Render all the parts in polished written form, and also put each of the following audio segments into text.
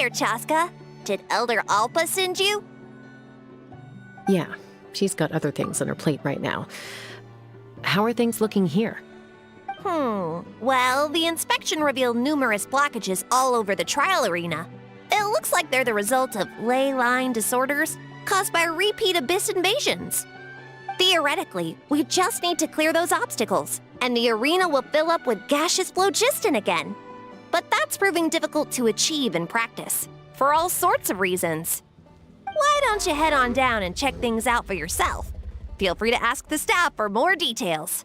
there, Chaska. Did Elder Alpa send you? Yeah, she's got other things on her plate right now. How are things looking here? Well, the inspection revealed numerous blockages all over the trial arena. It looks like they're the result of ley line disorders caused by repeat abyss invasions. Theoretically, we just need to clear those obstacles, and the arena will fill up with gaseous phlogiston again. But that's proving difficult to achieve in practice, for all sorts of reasons. Why don't you head on down and check things out for yourself? Feel free to ask the staff for more details.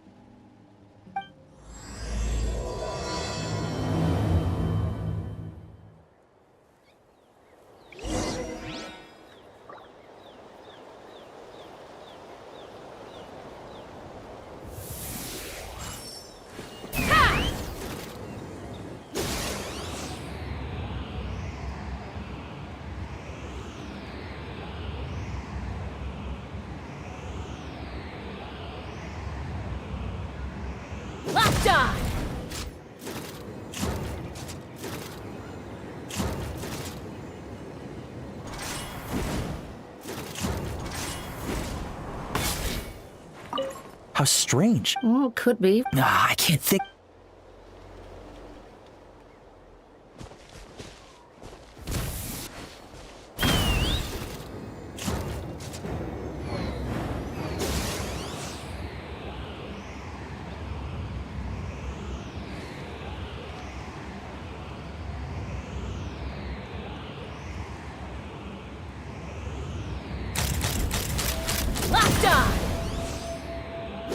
Locked on! How strange. Oh, could be. I can't think. Locked on!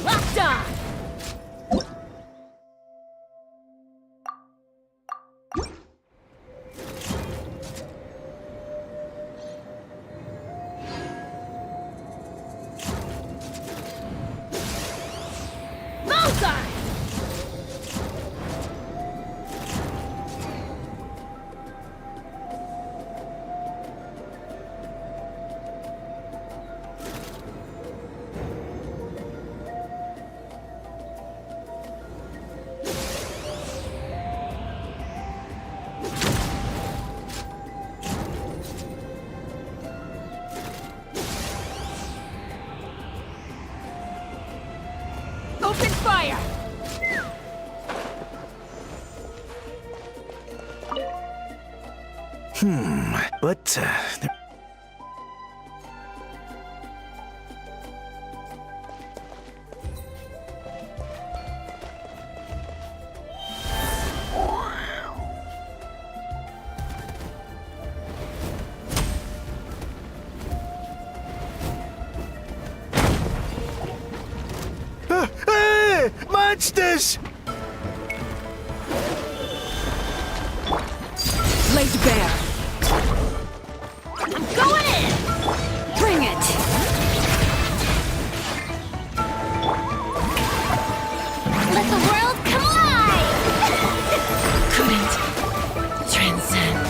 Locked on! Bullseye! Open fire! But, Hey! Monsters! Laid bare. I'm going in! Bring it! Let the world come alive! Couldn't transcend.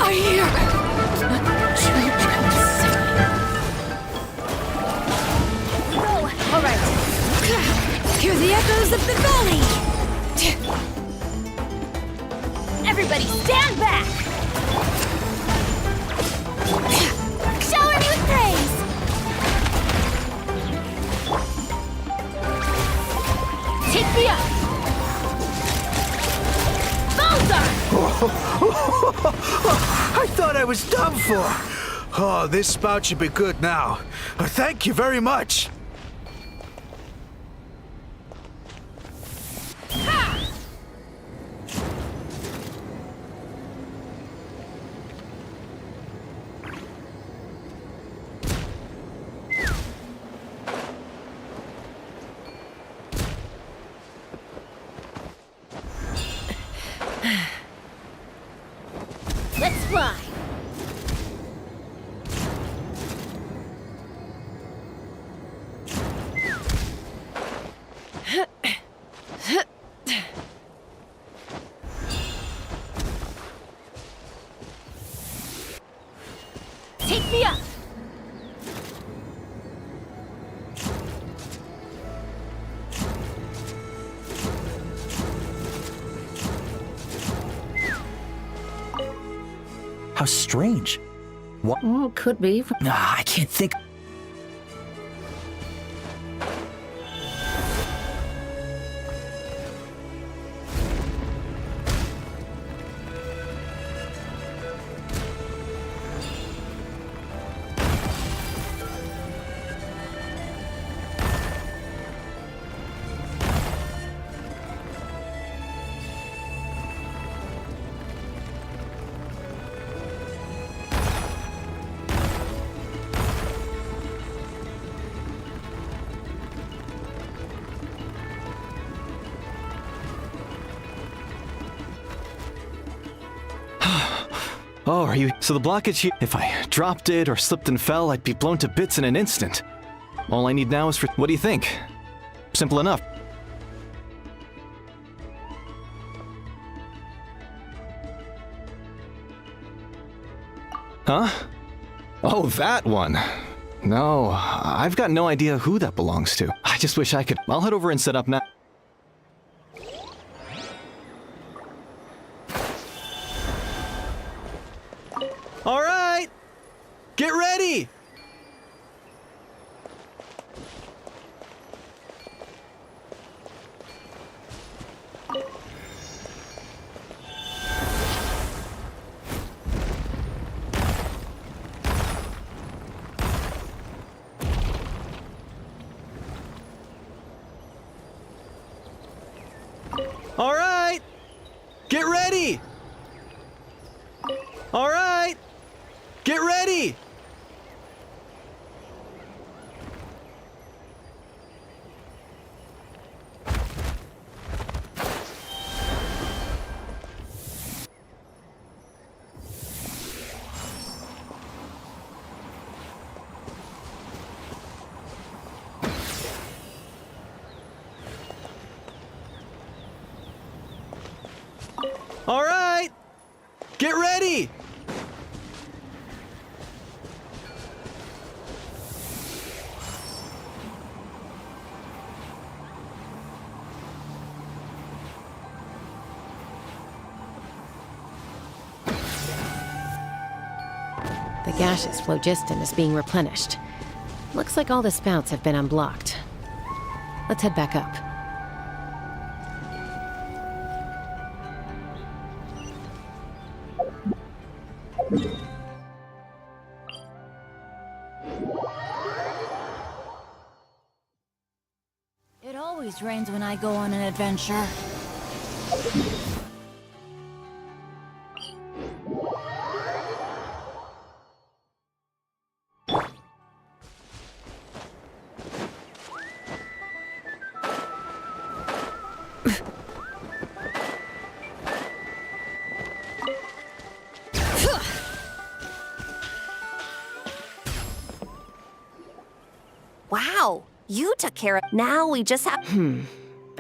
I hear children's singing. All right. Hear the echoes of the valley. Everybody stand back! Shower me with praise! Take me up. Bullseye! I thought I was done for. Oh, this spout should be good now. Thank you very much. Let's fly. Take me up. How strange. What? Well, could be. I can't think. Oh, are you? So the blockage here, if I dropped it or slipped and fell, I'd be blown to bits in an instant. All I need now is for. What do you think? Simple enough. Huh? Oh, that one. No, I've got no idea who that belongs to. I just wish I could. I'll head over and set up now. All right, get ready. All right, get ready. All right. Get ready! All right! Get ready! The gaseous phlogiston is being replenished. Looks like all the spouts have been unblocked. Let's head back up. It always rains when I go on an adventure. Wow, you took care of. Now we just have.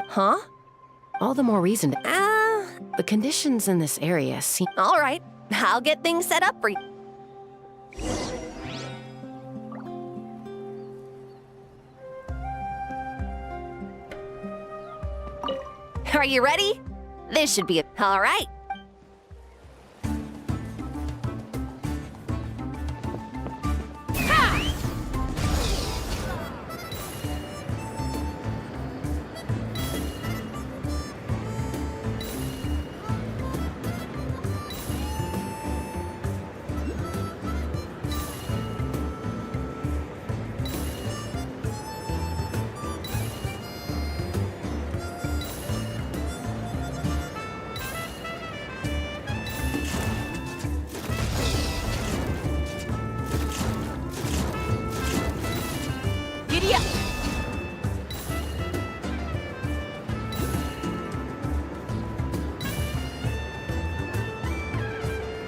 Huh? All the more reason to. The conditions in this area seem. All right. I'll get things set up for you. Are you ready? This should be all right. Giddy up!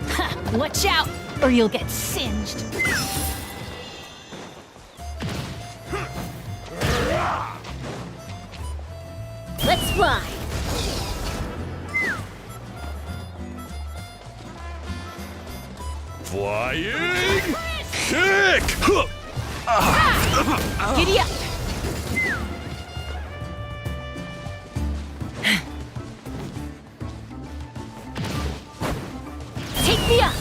Ha! Watch out, or you'll get singed. Let's fly! Flying kick! Giddy up! Take me up!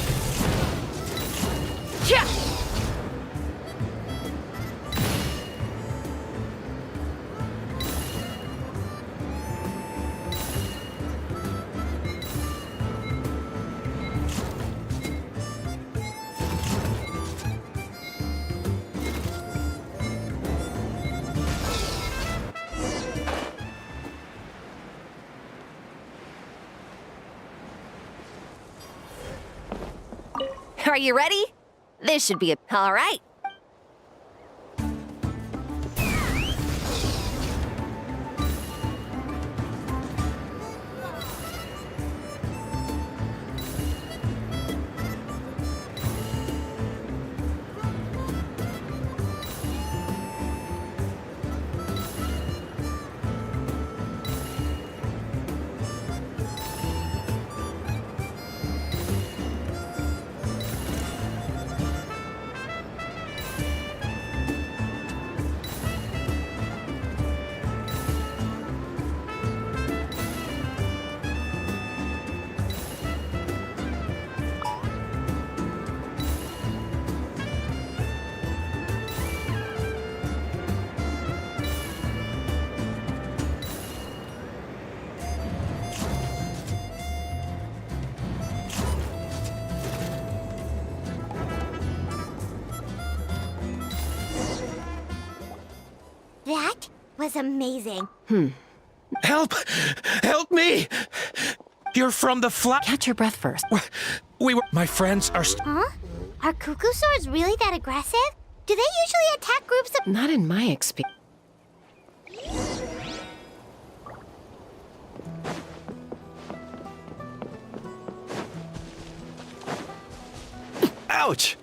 Are you ready? This should be all right. That was amazing. Help! Help me! You're from the Catch your breath first. My friends are Huh? Are cuckoo swords really that aggressive? Do they usually attack groups of... Not in my experience. Ouch!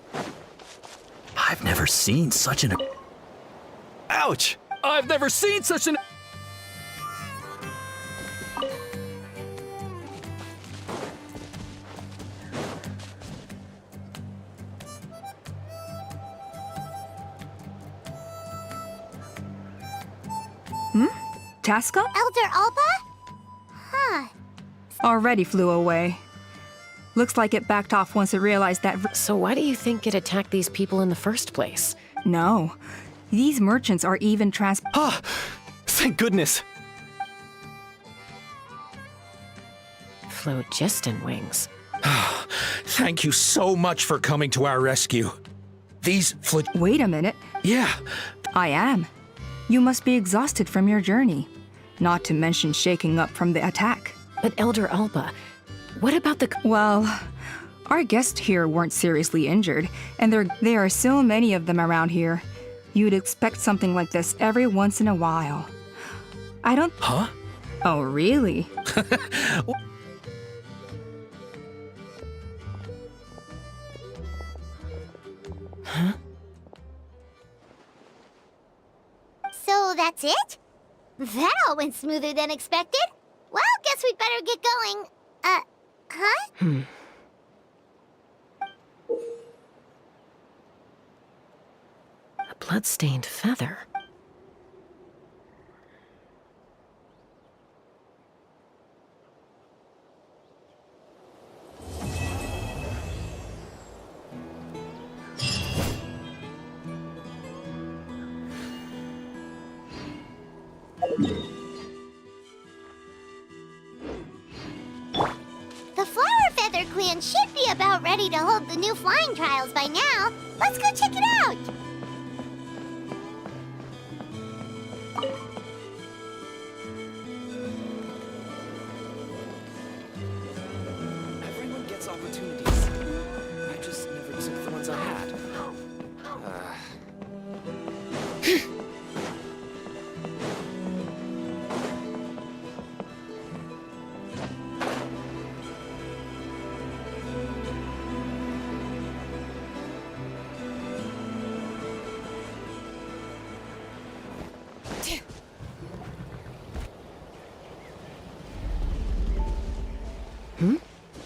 I've never seen such an... Ouch! I've never seen such an... Tasca? Elder Alba? Huh. Already flew away. Looks like it backed off once it realized that... So why do you think it attacked these people in the first place? No. These merchants are even Ah! Thank goodness! Phlogiston wings. Thank you so much for coming to our rescue. These Wait a minute. Yeah. I am. You must be exhausted from your journey. Not to mention shaking up from the attack. But Elder Alba, what about the... Well, our guests here weren't seriously injured, and there are so many of them around here. You'd expect something like this every once in a while. I don't... Huh? Oh, really? Huh? So that's it? That all went smoother than expected. Well, guess we'd better get going. Huh? A blood-stained feather. The Flower Feather Clan should be about ready to hold the new flying trials by now. Let's go check it out. Everyone gets opportunities. I just never took the ones I had.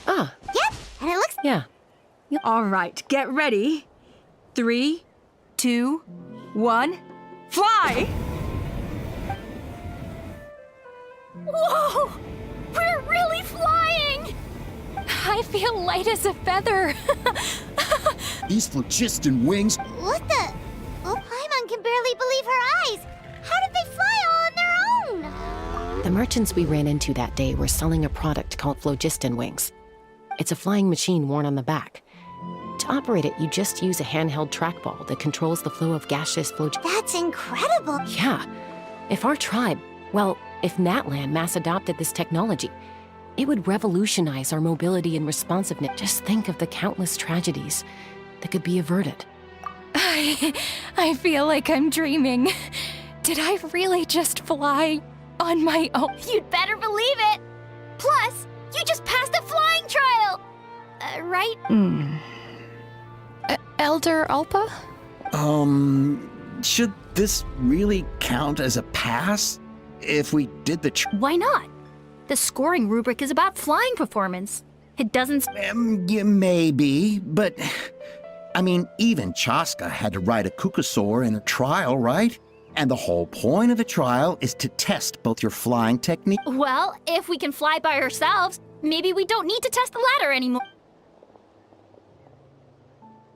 Ah, Yep, and it looks... yeah. All right, get ready. 3, 2, 1, fly! Whoa! We're really flying! I feel light as a feather. These phlogiston wings. What the... Oh, Paimon can barely believe her eyes. How did they fly all on their own? The merchants we ran into that day were selling a product called phlogiston wings. It's a flying machine worn on the back. To operate it, you just use a handheld trackball that controls the flow of gaseous phlogiston. That's incredible. Yeah. If our tribe, well, if Natlan mass adopted this technology, It would revolutionize our mobility and responsiveness. Just think of the countless tragedies that could be averted. I feel like I'm dreaming. Did I really just fly on my own? You'd better believe it! Plus, you just passed a flying trial! Right? Elder Alpa? Should this really count as a pass? If we did the Why not? The scoring rubric is about flying performance. It doesn't... yeah, maybe, but... I mean, even Chaska had to ride a Kukasaur in a trial, right? And the whole point of the trial is to test both your flying technique... Well, if we can fly by ourselves, maybe we don't need to test the ladder anymore.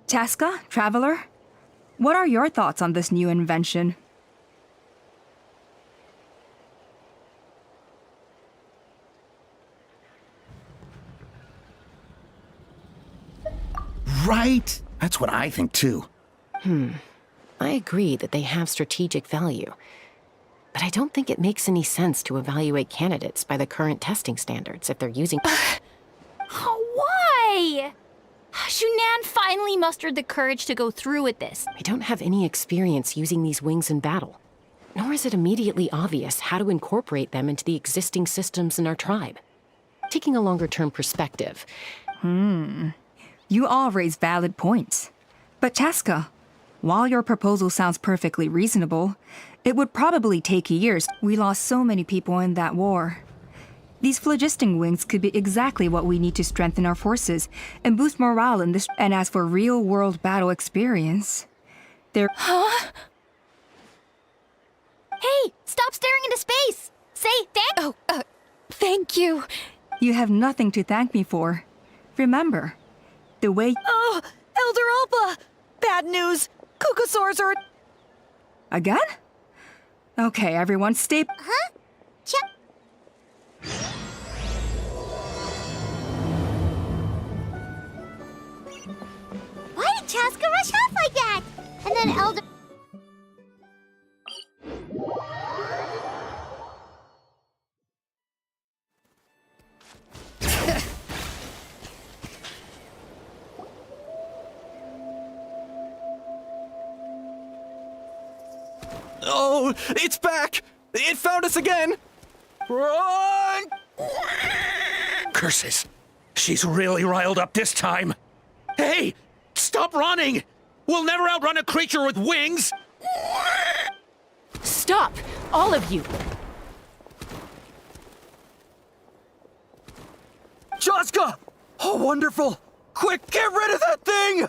Chaska, Traveler? What are your thoughts on this new invention? Right? That's what I think, too. I agree that they have strategic value, but I don't think it makes any sense to evaluate candidates by the current testing standards if they're using... Why? Shunan finally mustered the courage to go through with this. I don't have any experience using these wings in battle, nor is it immediately obvious how to incorporate them into the existing systems in our tribe. Taking a longer-term perspective... You all raise valid points. But Chaska, while your proposal sounds perfectly reasonable, it would probably take years. We lost so many people in that war. These phlogiston wings could be exactly what we need to strengthen our forces and boost morale in this. And as for real-world battle experience, they're... Huh? Hey, stop staring into space! Say thank... Thank you. You have nothing to thank me for. Remember, the way... Oh, Elder Alpa! Bad news! Kukasaurs are... Again? Okay, everyone, stay... Huh? Why did Chaska rush off like that? And then Elder... Oh, it's back! It found us again! Run! Curses. She's really riled up this time. Hey, stop running! We'll never outrun a creature with wings! Stop! All of you! Chaska! Oh, wonderful! Quick, get rid of that thing!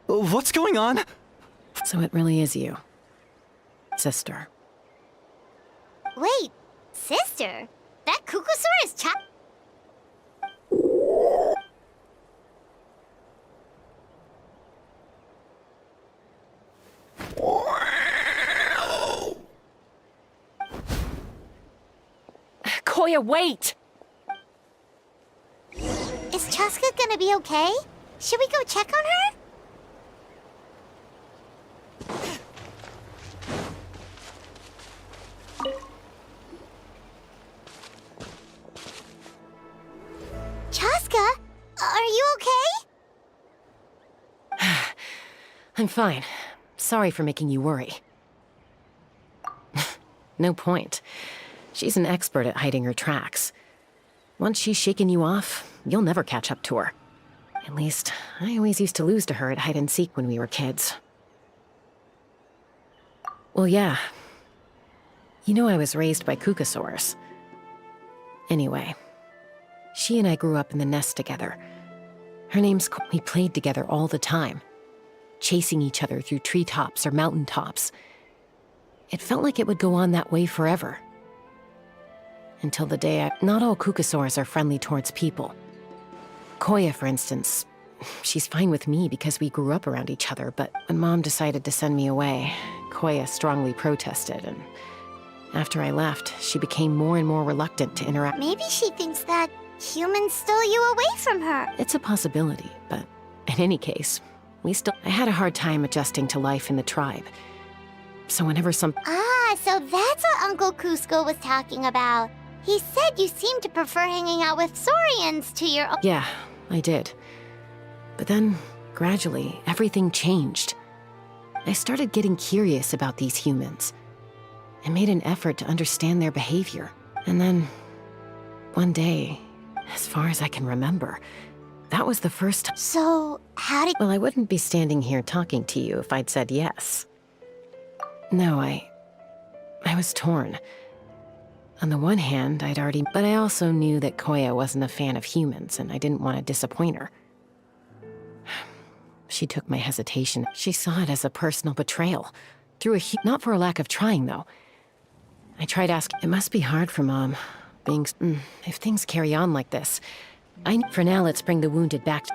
What's going on? So it really is you, sister. Wait, sister? That Kukasaur is Koya, wait! Is Chaska gonna be okay? Should we go check on her? Chaska, are you okay? I'm fine. Sorry for making you worry. No point. She's an expert at hiding her tracks. Once she's shaken you off, you'll never catch up to her. At least, I always used to lose to her at hide-and-seek when we were kids. Well, yeah. You know I was raised by Kukasaurs. Anyway, she and I grew up in the nest together. Her name's we played together all the time, chasing each other through treetops or mountaintops. It felt like it would go on that way forever. Until the day not all Kukasaurs are friendly towards people. Koya, for instance, she's fine with me because we grew up around each other, but when Mom decided to send me away, Koya strongly protested, and after I left, she became more and more reluctant to interact. Maybe she thinks that humans stole you away from her. It's a possibility, but In any case, I had a hard time adjusting to life in the tribe. So whenever Ah, so that's what Uncle Cusco was talking about. He said you seem to prefer hanging out with Saurians to your... Yeah, I did. But then, gradually, everything changed. I started getting curious about these humans. I made an effort to understand their behavior. And then, one day, as far as I can remember, that was the first time. So, how did... Well, I wouldn't be standing here talking to you if I'd said yes. No, I was torn. On the one hand, but I also knew that Koya wasn't a fan of humans, and I didn't want to disappoint her. She took my hesitation. She saw it as a personal betrayal. Not for a lack of trying, though. I tried asking, it must be hard for Mom, if things carry on like this. For now, let's bring the wounded back.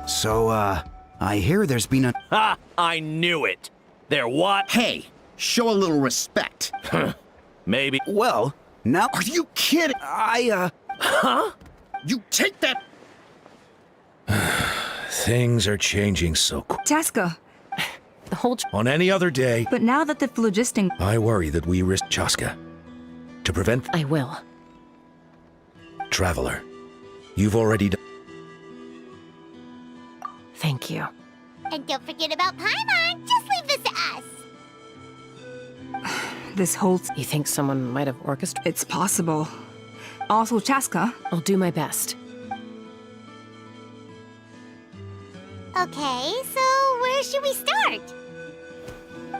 So, I hear there's been a... Ha! I knew it! There what? Hey, show a little respect. Maybe. Well, now... Are you kidding? Huh? You take that... Things are changing so quick. Chaska, The whole... On any other day, but now that the phlogiston... I worry that we risk Chaska. To prevent... I will. Traveler, you've already done... Thank you. And don't forget about Paimon. Just leave this to us. This whole... You think someone might have orchestrated? It's possible. Also, Chaska. I'll do my best. Okay, so where should we start?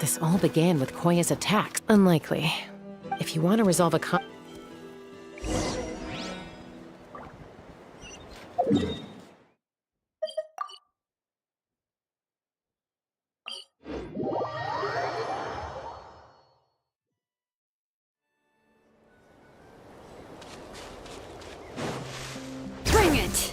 This all began with Koya's attack. Unlikely. If you want to resolve a Bring it!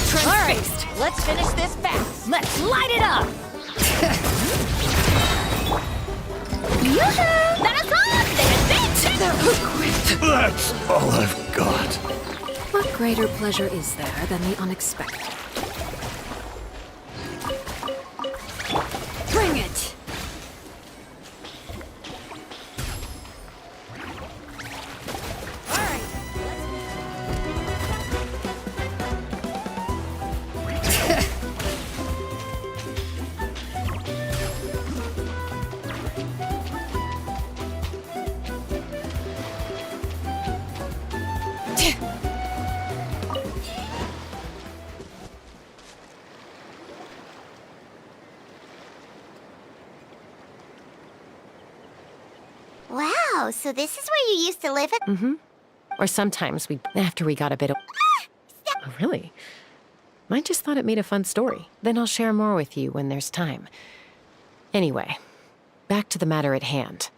Transfixed! Let's finish this fast! Let's light it up! Yoo-hoo! Let us on! They're equipped! That's all I've got. What greater pleasure is there than the unexpected? Bring it! Wow, so this is where you used to live at... Mm-hmm. Or sometimes after we got a bit of... Oh, really? I just thought it made a fun story. Then I'll share more with you when there's time. Anyway, back to the matter at hand.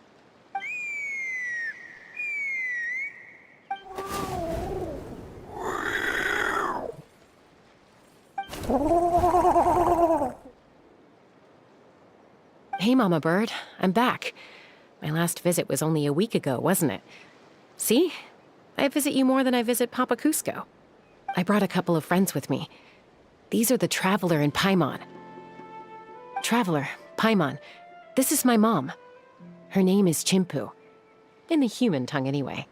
Hey, Mama Bird. I'm back. My last visit was only a week ago, wasn't it? See? I visit you more than I visit Papa Cusco. I brought a couple of friends with me. These are the Traveler and Paimon. Traveler, Paimon, this is my mom. Her name is Chimpu. In the human tongue, anyway.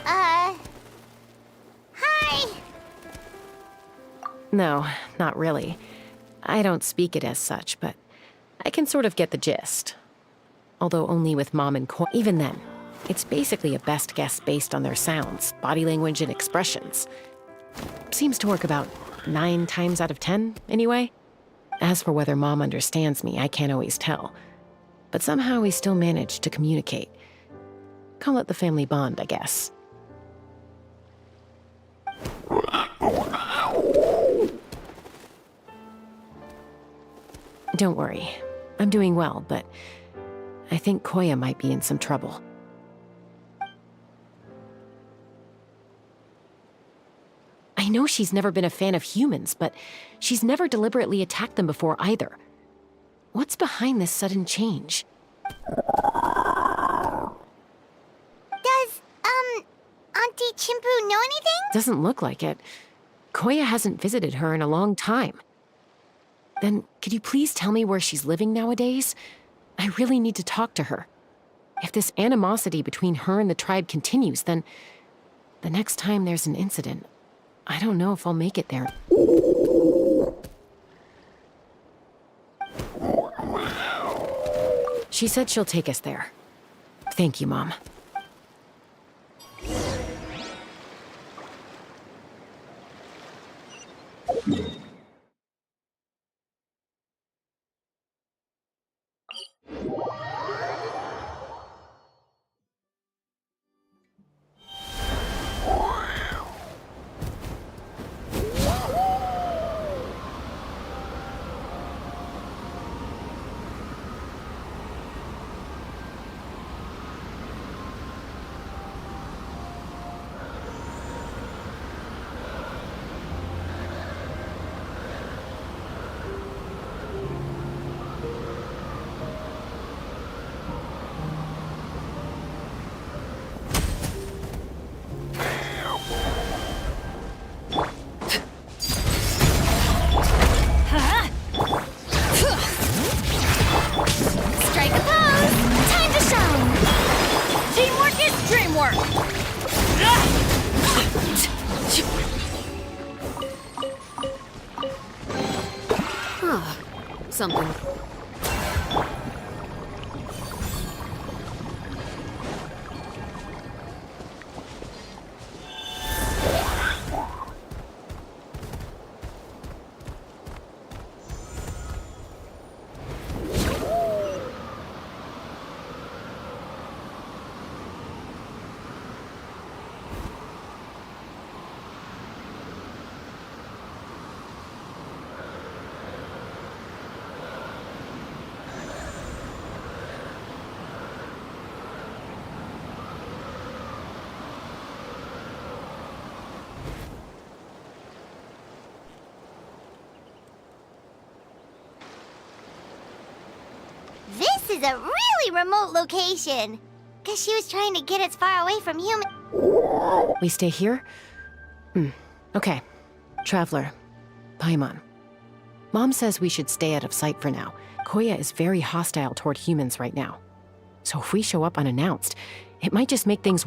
Hi! No, not really. I don't speak it as such, but I can sort of get the gist. Although only with Mom and Koi. Even then, it's basically a best guess based on their sounds, body language, and expressions. Seems to work about 9 times out of 10, anyway. As for whether Mom understands me, I can't always tell. But somehow we still manage to communicate. Call it the family bond, I guess. Don't worry. I'm doing well, but I think Koya might be in some trouble. I know she's never been a fan of humans, but she's never deliberately attacked them before either. What's behind this sudden change? Does, Auntie Chimpu know anything? Doesn't look like it. Koya hasn't visited her in a long time. Then, could you please tell me where she's living nowadays? I really need to talk to her. If this animosity between her and the tribe continues, then the next time there's an incident, I don't know if I'll make it there. She said she'll take us there. Thank you, Mom. Something. This is a really remote location. Guess she was trying to get us far away from human. We stay here? Okay. Traveler. Paimon. Mom says we should stay out of sight for now. Koya is very hostile toward humans right now. So if we show up unannounced, it might just make things...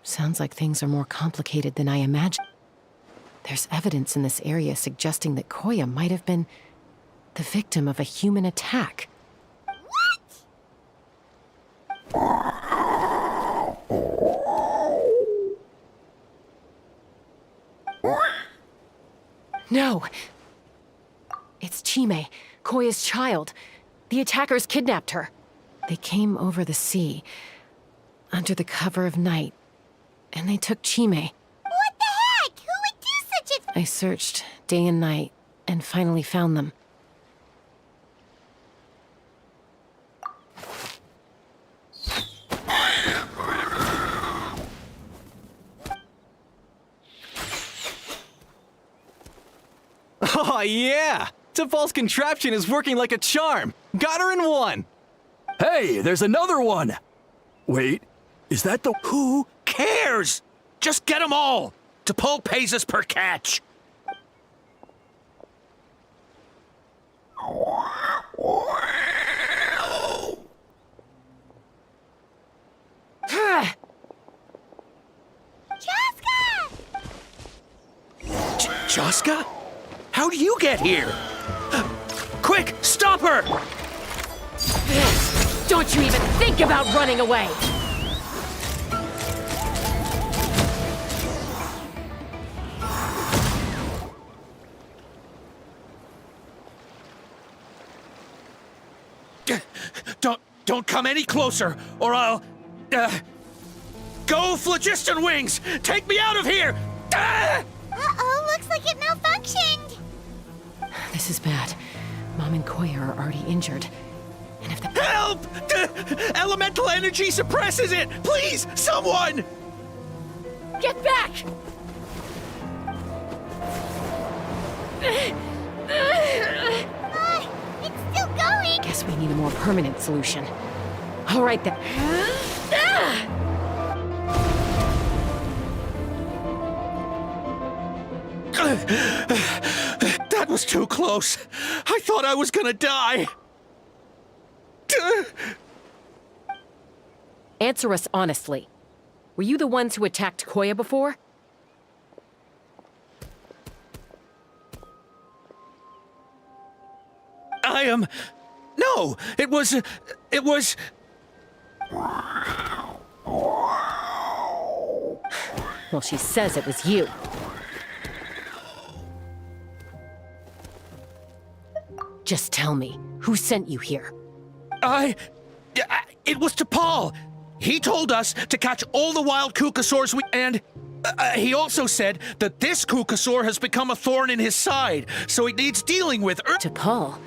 Sounds like things are more complicated than I imagined. There's evidence in this area suggesting that Koya might have been the victim of a human attack. What? No! It's Chime, Koya's child. The attackers kidnapped her. They came over the sea, under the cover of night, and they took Chime. What the heck? Who would do such a... I searched day and night, and finally found them. Oh, yeah! T'Pol's contraption is working like a charm! Got her in one! Hey, there's another one! Wait, is that the... Who cares? Just get them all! T'Pol pays us per catch. Chaska? How'd you get here? Quick, stop her! Don't you even think about running away! Don't come any closer, or I'll... Go, Phlogiston Wings! Take me out of here! Uh-oh, looks like it malfunctioned. This is bad. Mom and Koya are already injured. And if the... Help! Elemental energy suppresses it! Please, someone! Get back! It's still going. Guess we need a more permanent solution. All right then. That was too close. I thought I was gonna die. Answer us honestly. Were you the ones who attacked Koya before? I am... No, it was... Well, she says it was you. Just tell me, who sent you here? It was T'Pol. He told us to catch all the wild Kukasaurs and... he also said that this Kukasaur has become a thorn in his side, so he needs dealing with... T'Pol?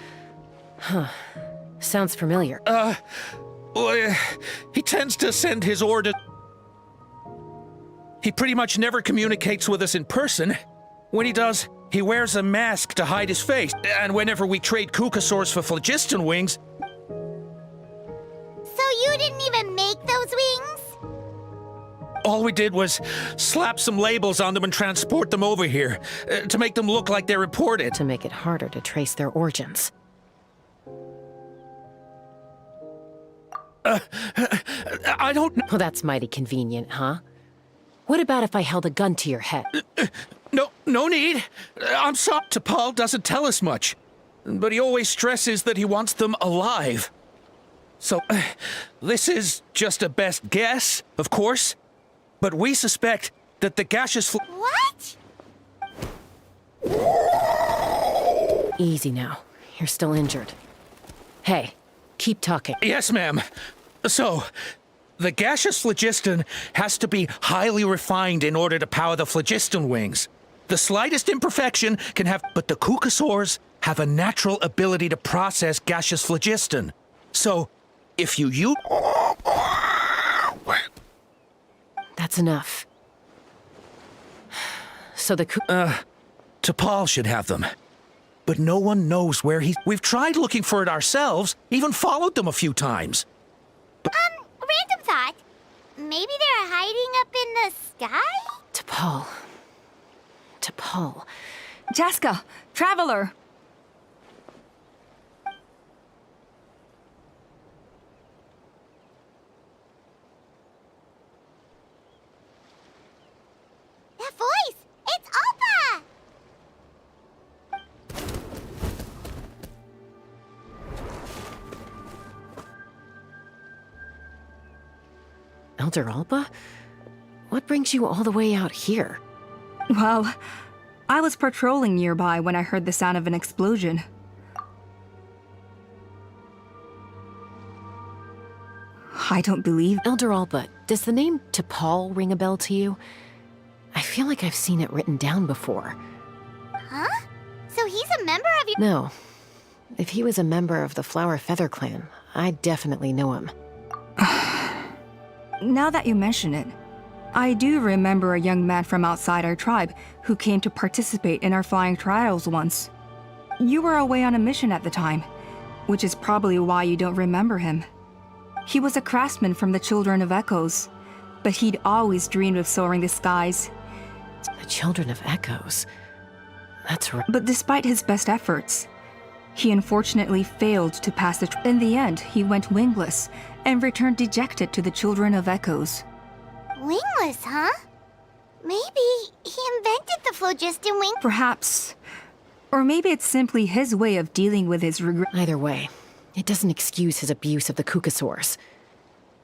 Huh. Sounds familiar. Well, he tends to send his order... He pretty much never communicates with us in person. When he does, he wears a mask to hide his face. And whenever we trade Kukasaurs for Phlogiston Wings... So you didn't even make those wings? All we did was slap some labels on them and transport them over here, to make them look like they're imported. To make it harder to trace their origins. I don't know. Well, that's mighty convenient, huh? What about if I held a gun to your head? No need. I'm sorry. T'Pol doesn't tell us much, but he always stresses that he wants them alive. So, this is just a best guess, of course, but we suspect that the gaseous What? Easy now. You're still injured. Hey, keep talking. Yes, ma'am. So, the gaseous phlogiston has to be highly refined in order to power the phlogiston wings. The slightest imperfection can have... But the Kukasaurs have a natural ability to process gaseous phlogiston. So, if you use... That's enough. So the T'Pol should have them. But no one knows where he... We've tried looking for it ourselves, even followed them a few times. Random thought. Maybe they're hiding up in the sky? T'Pol. Jaska, Traveler! That voice! It's Upar! Elder Alba? What brings you all the way out here? Well, I was patrolling nearby when I heard the sound of an explosion. I don't believe... Elder Alba, does the name T'Pol ring a bell to you? I feel like I've seen it written down before. Huh? So he's a member of your... No. If he was a member of the Flower Feather clan, I'd definitely know him. Now that you mention it, I do remember a young man from outside our tribe who came to participate in our flying trials once. You were away on a mission at the time, which is probably why you don't remember him. He was a craftsman from the Children of Echoes, but he'd always dreamed of soaring the skies. The Children of Echoes? That's right. But despite his best efforts, he unfortunately failed to pass the In the end, he went wingless and returned dejected to the Children of Echoes. Wingless, huh? Maybe he invented the phlogiston wing. Perhaps. Or maybe it's simply his way of dealing with his regret. Either way, it doesn't excuse his abuse of the Kukasaurs.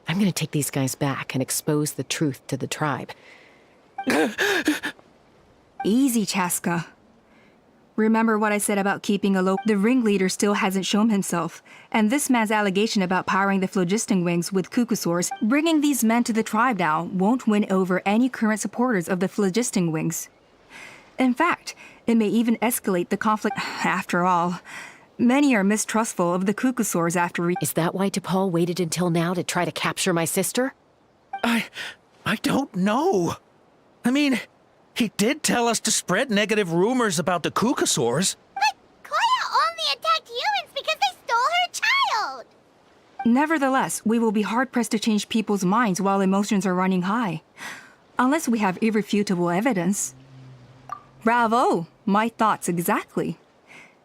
I'm gonna take these guys back and expose the truth to the tribe. Easy, Chaska. Remember what I said about keeping a low... The ringleader still hasn't shown himself, and this man's allegation about powering the phlogiston wings with Kukasaurs, bringing these men to the tribe now, won't win over any current supporters of the phlogiston wings. In fact, it may even escalate the conflict. After all, many are mistrustful of the Kukasaurs after... Is that why T'Pol waited until now to try to capture my sister? I don't know. I mean, he did tell us to spread negative rumors about the Kukasaurs. But Koya only attacked humans because they stole her child! Nevertheless, we will be hard-pressed to change people's minds while emotions are running high. Unless we have irrefutable evidence. Bravo! My thoughts exactly.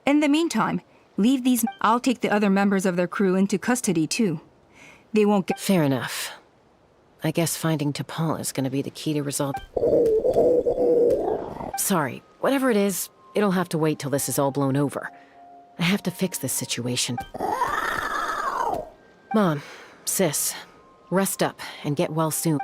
In the meantime, leave these... I'll take the other members of their crew into custody, too. They won't get... Fair enough. I guess finding T'Pol is gonna be the key to resolve... Sorry, whatever it is, it'll have to wait till this is all blown over. I have to fix this situation. Mom, sis, rest up and get well soon.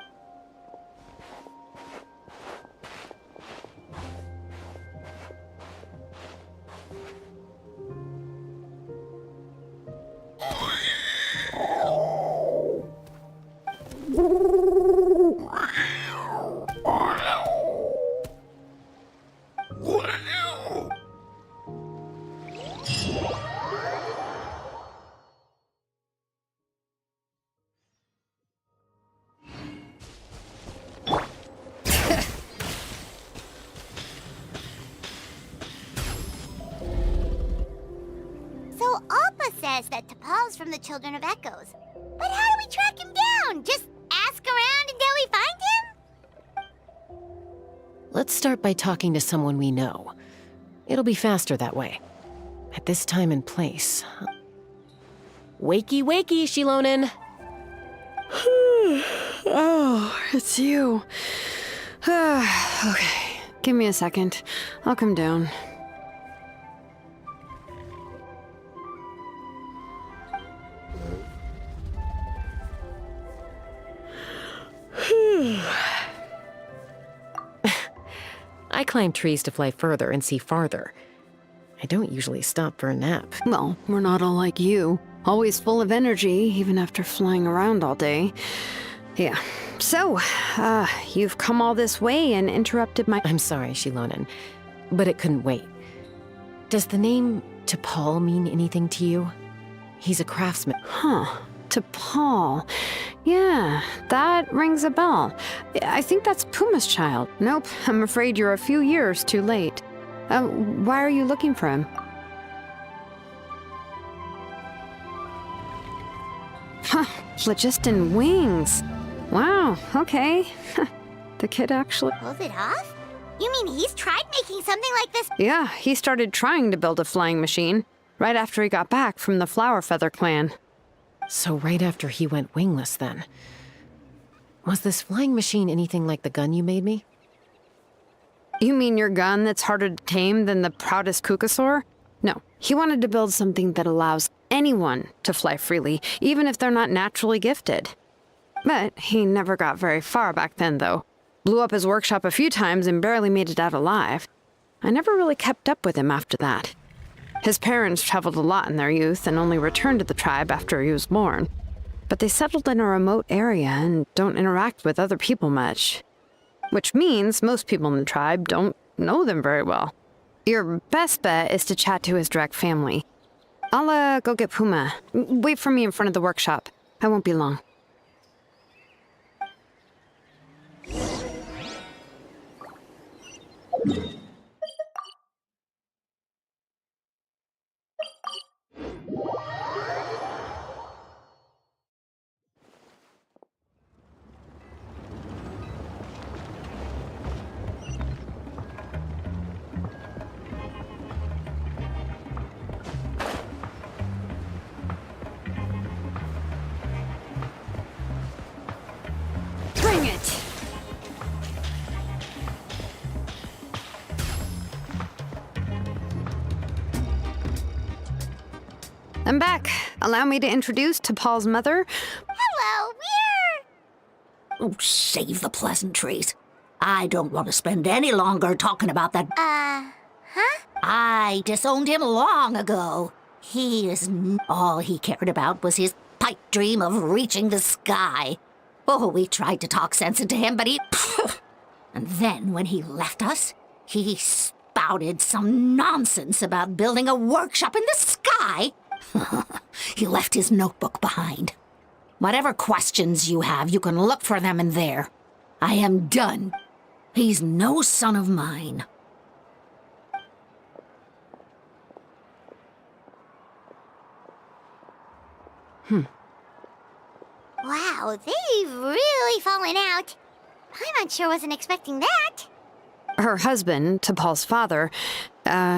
So Appa says that T'Pol's from the Children of Echoes. But how do we track him down? Just ask around until we find him? Let's start by talking to someone we know. It'll be faster that way. At this time and place. Wakey, wakey, Shilonen! Oh, it's you. Okay, give me a second. I'll come down. I climb trees to fly further and see farther. I don't usually stop for a nap. Well, we're not all like you. Always full of energy, even after flying around all day. Yeah. So, you've come all this way and interrupted my... I'm sorry, Shilonen, but it couldn't wait. Does the name T'Pol mean anything to you? He's a craftsman. Huh. T'Pol. Yeah, that rings a bell. I think that's Puma's child. Nope, I'm afraid you're a few years too late. Why are you looking for him? Huh, phlogiston wings. Wow, okay. The kid actually... Pulls it off? You mean he's tried making something like this? Yeah, he started trying to build a flying machine right after he got back from the Flower Feather clan. So right after he went wingless, then. Was this flying machine anything like the gun you made me? You mean your gun that's harder to tame than the proudest Kukasaur? No, he wanted to build something that allows anyone to fly freely, even if they're not naturally gifted. But he never got very far back then, though. blew up his workshop a few times and barely made it out alive. I never really kept up with him after that. His parents traveled a lot in their youth and only returned to the tribe after he was born. But they settled in a remote area and don't interact with other people much. Which means most people in the tribe don't know them very well. Your best bet is to chat to his direct family. I'll go get Puma. Wait for me in front of the workshop. I won't be long. Bring it! I'm back. Allow me to introduce T'Pol's mother. Hello, we're... Oh, save the pleasantries. I don't want to spend any longer talking about that. Huh? I disowned him long ago. All he cared about was his pipe dream of reaching the sky. Oh, we tried to talk sense into him, but he... And then when he left us, he spouted some nonsense about building a workshop in the sky. He left his notebook behind. Whatever questions you have, you can look for them in there. I am done. He's no son of mine. Wow, they've really fallen out. I'm sure wasn't expecting that. Her husband, T'Pol's father,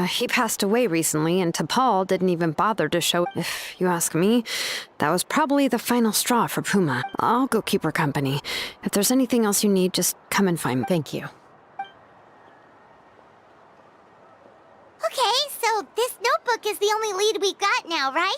he passed away recently, and T'Pol didn't even bother to show. If you ask me, that was probably the final straw for Puma. I'll go keep her company. If there's anything else you need, just come and find me. Thank you. Okay, so this notebook is the only lead we got now, right?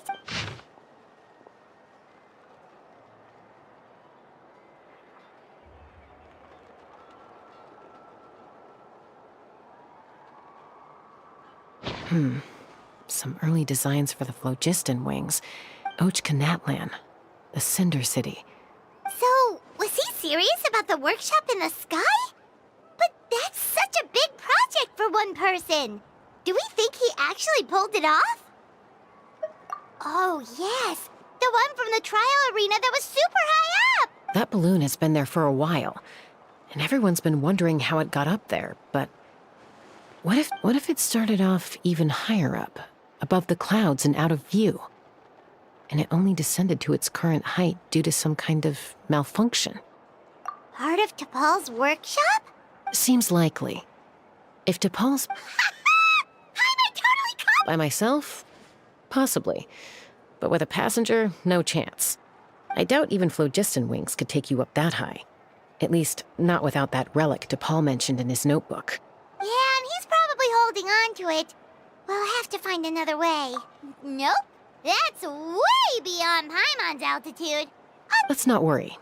Some early designs for the phlogiston wings. Ochkanatlan, the Cinder City. So, was he serious about the workshop in the sky? But that's such a big project for one person. Do we think he actually pulled it off? Oh, yes. The one from the trial arena that was super high up! That balloon has been there for a while, and everyone's been wondering how it got up there, but... What if it started off even higher up, above the clouds and out of view? And it only descended to its current height due to some kind of malfunction. Part of T'Pol's workshop? Seems likely. If T'Pol's... By myself? Possibly. But with a passenger, no chance. I doubt even phlogiston wings could take you up that high. At least, not without that relic T'Pol mentioned in his notebook. Yeah, and he's probably holding on to it. We'll have to find another way. Nope. That's way beyond Paimon's altitude. Let's not worry.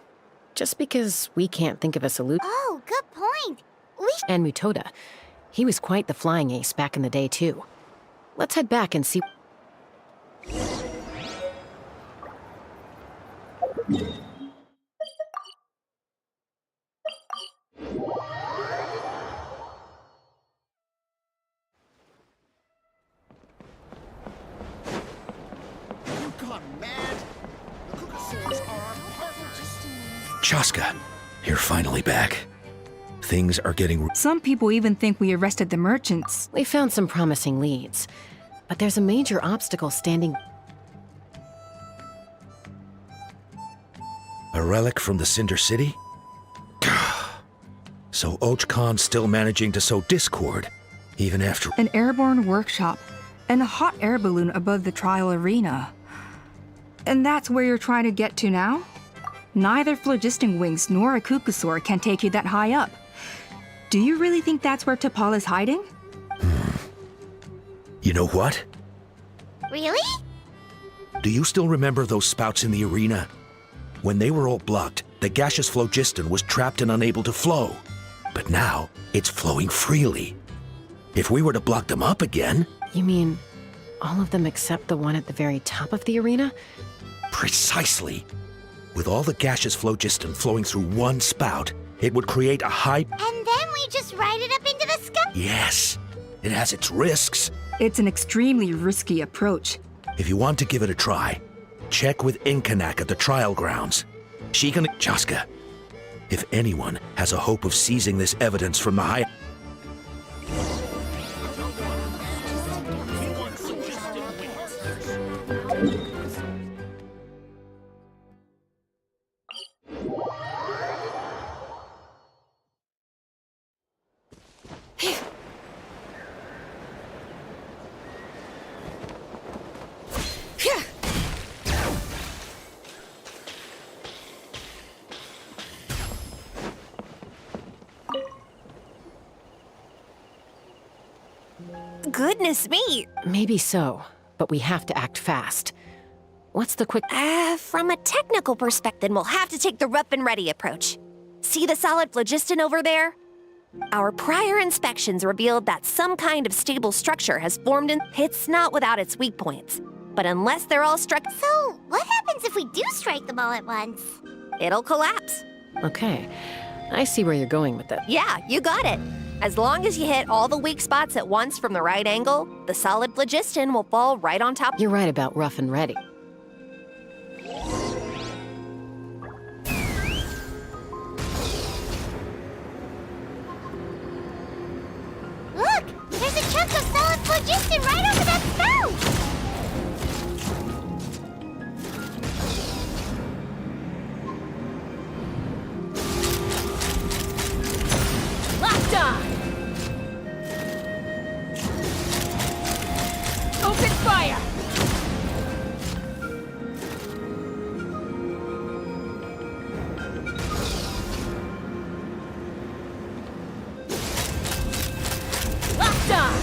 Just because we can't think of a solution... Oh, good point. And Mutoda. He was quite the flying ace back in the day, too. Let's head back and see... Chaska, you're finally back. Things are getting... Some people even think we arrested the merchants. We found some promising leads, but there's a major obstacle standing... A relic from the Cinder City? So Ochkon's still managing to sow discord, even after... An airborne workshop, and a hot air balloon above the trial arena. And that's where you're trying to get to now? Neither phlogiston wings nor a Kukusaur can take you that high up. Do you really think that's where T'Pol is hiding? You know what? Really? Do you still remember those spouts in the arena? When they were all blocked, the gaseous phlogiston was trapped and unable to flow. but now it's flowing freely. If we were to block them up again... You mean all of them except the one at the very top of the arena? Precisely. With all the gaseous phlogiston flowing through one spout, it would create a high... And then we just ride it up into the sky? Yes. It has its risks. It's an extremely risky approach. If you want to give it a try, check with Inkanak at the trial grounds. She can... Chaska, if anyone has a hope of seizing this evidence from the high... Goodness me! Maybe so, but we have to act fast. What's the quick... From a technical perspective, we'll have to take the rough and ready approach. See the solid phlogiston over there? Our prior inspections revealed that some kind of stable structure has formed in... It's not without its weak points, but unless they're all struck... So, what happens if we do strike them all at once? It'll collapse. Okay, I see where you're going with that. Yeah, you got it. As long as you hit all the weak spots at once from the right angle, the solid phlogiston will fall right on top. You're right about rough and ready. Look! There's a chunk of solid phlogiston right over that spout! Locked on! Open fire! Locked on!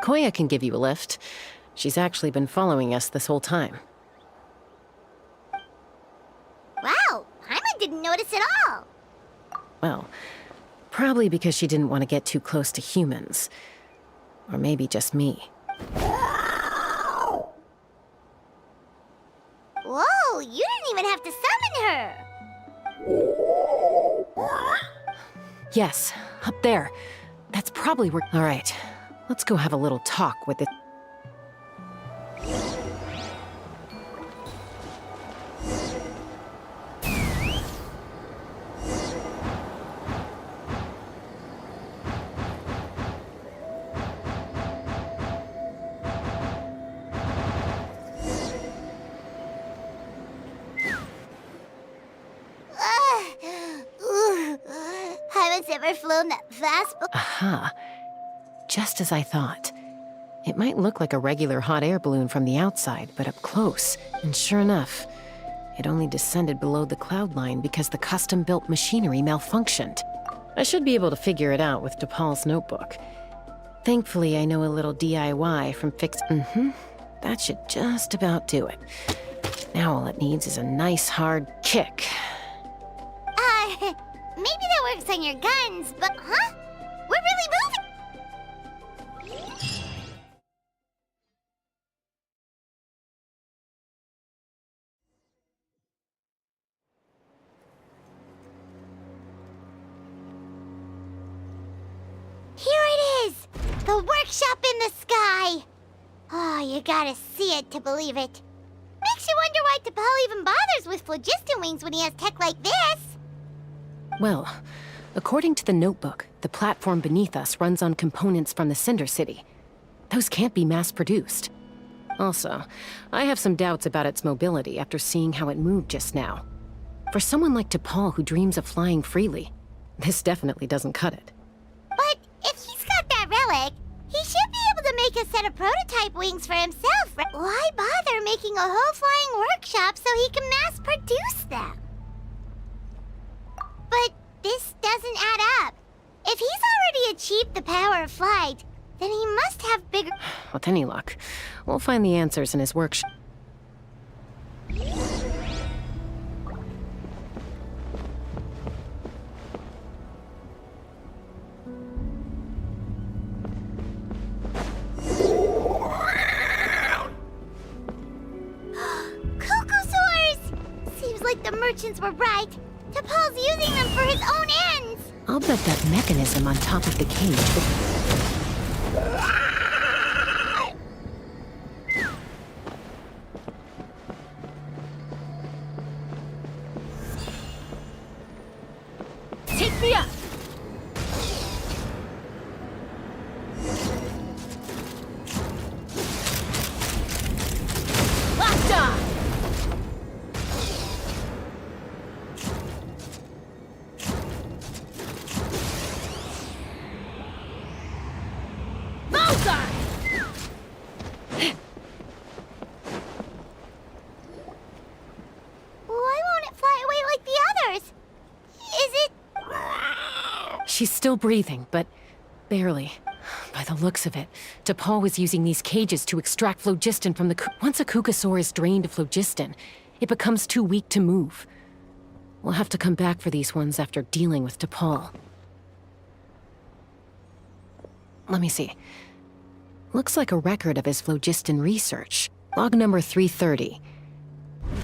Koya can give you a lift. She's actually been following us this whole time. Wow, Paimon didn't notice at all. Well, probably because she didn't want to get too close to humans. Or maybe just me. Whoa, you didn't even have to summon her. Yes, up there. That's probably where... All right, let's go have a little talk with it. Haven't ever flown that fast before. Aha. Just as I thought. It might look like a regular hot air balloon from the outside, but up close, and sure enough, it only descended below the cloud line because the custom-built machinery malfunctioned. I should be able to figure it out with DePaul's notebook. Thankfully, I know a little DIY from That should just about do it. Now all it needs is a nice hard kick. Maybe that works on your guns, but huh? We're really moving! is! The workshop in the sky! Oh, you gotta see it to believe it. Makes you wonder why T'Pol even bothers with phlogiston wings when he has tech like this. Well, according to the notebook, the platform beneath us runs on components from the Cinder City. Those can't be mass-produced. Also, I have some doubts about its mobility after seeing how it moved just now. For someone like T'Pol who dreams of flying freely, this definitely doesn't cut it. But if he's got that relic, he should be able to make a set of prototype wings for himself. Why bother making a whole flying workshop so he can mass-produce them? But this doesn't add up. If he's already achieved the power of flight, then he must have bigger... With any luck, we'll find the answers in his workshop. Seems like the merchants were right. T'Pol's using them for his own ends. I'll bet that mechanism on top of the cage Take me up! Locked on! She's still breathing, but barely. By the looks of it, T'Pol was using these cages to extract phlogiston from the... Once a Kukasaur is drained of phlogiston, it becomes too weak to move. We'll have to come back for these ones after dealing with T'Pol. Let me see. Looks like a record of his phlogiston research. Log number 330.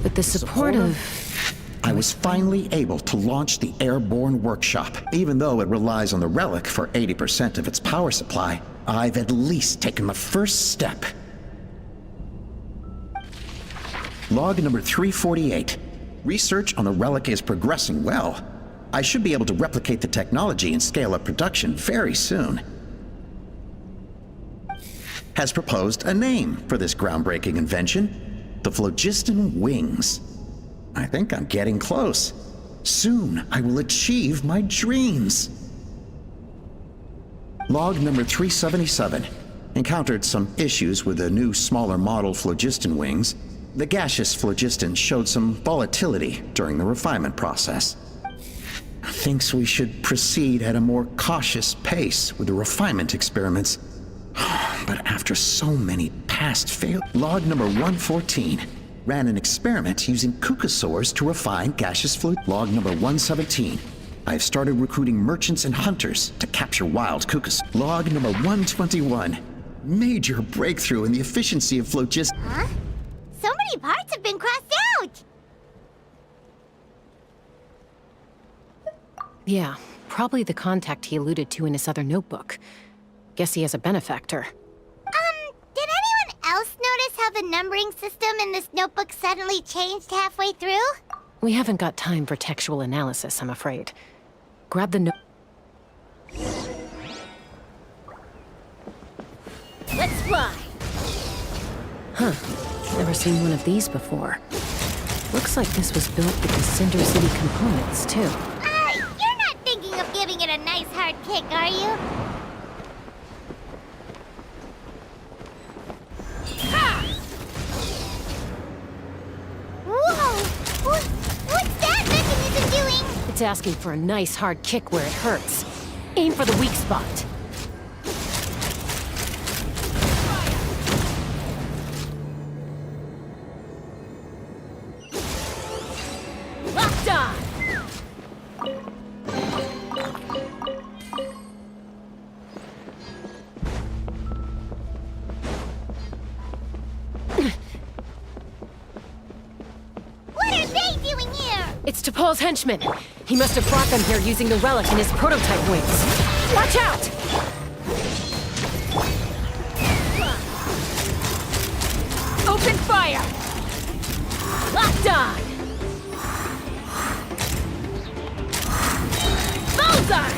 With the support of... I was finally able to launch the airborne workshop. Even though it relies on the relic for 80% of its power supply, I've at least taken the first step. Log number 348. Research on the relic is progressing well. I should be able to replicate the technology and scale up production very soon. Has proposed a name for this groundbreaking invention: the phlogiston wings. I think I'm getting close. Soon, I will achieve my dreams. Log number 377. Encountered some issues with the new, smaller model phlogiston wings. The gaseous phlogiston showed some volatility during the refinement process. Thinks we should proceed at a more cautious pace with the refinement experiments. But after so many past failures... Log number 114. Ran an experiment using Kukasaurs to refine gaseous fluid. Log number 117. I have started recruiting merchants and hunters to capture wild Kukasaurs. Log number 121. Major breakthrough in the efficiency of phlogiston. Huh? So many parts have been crossed out! Yeah, probably the contact he alluded to in his other notebook. Guess he has a benefactor. Did anyone else notice how the numbering system in this notebook suddenly changed halfway through? We haven't got time for textual analysis, I'm afraid. Grab the note. Let's fly! Huh. Never seen one of these before. Looks like this was built with the Cinder City components, too. You're not thinking of giving it a nice hard kick, are you? Whoa! What's that mechanism doing? It's asking for a nice hard kick where it hurts. Aim for the weak spot. Locked on! It's T'Pol's henchman. He must have brought them here using the relic in his prototype wings. Watch out! fire! Locked on! Bullseye!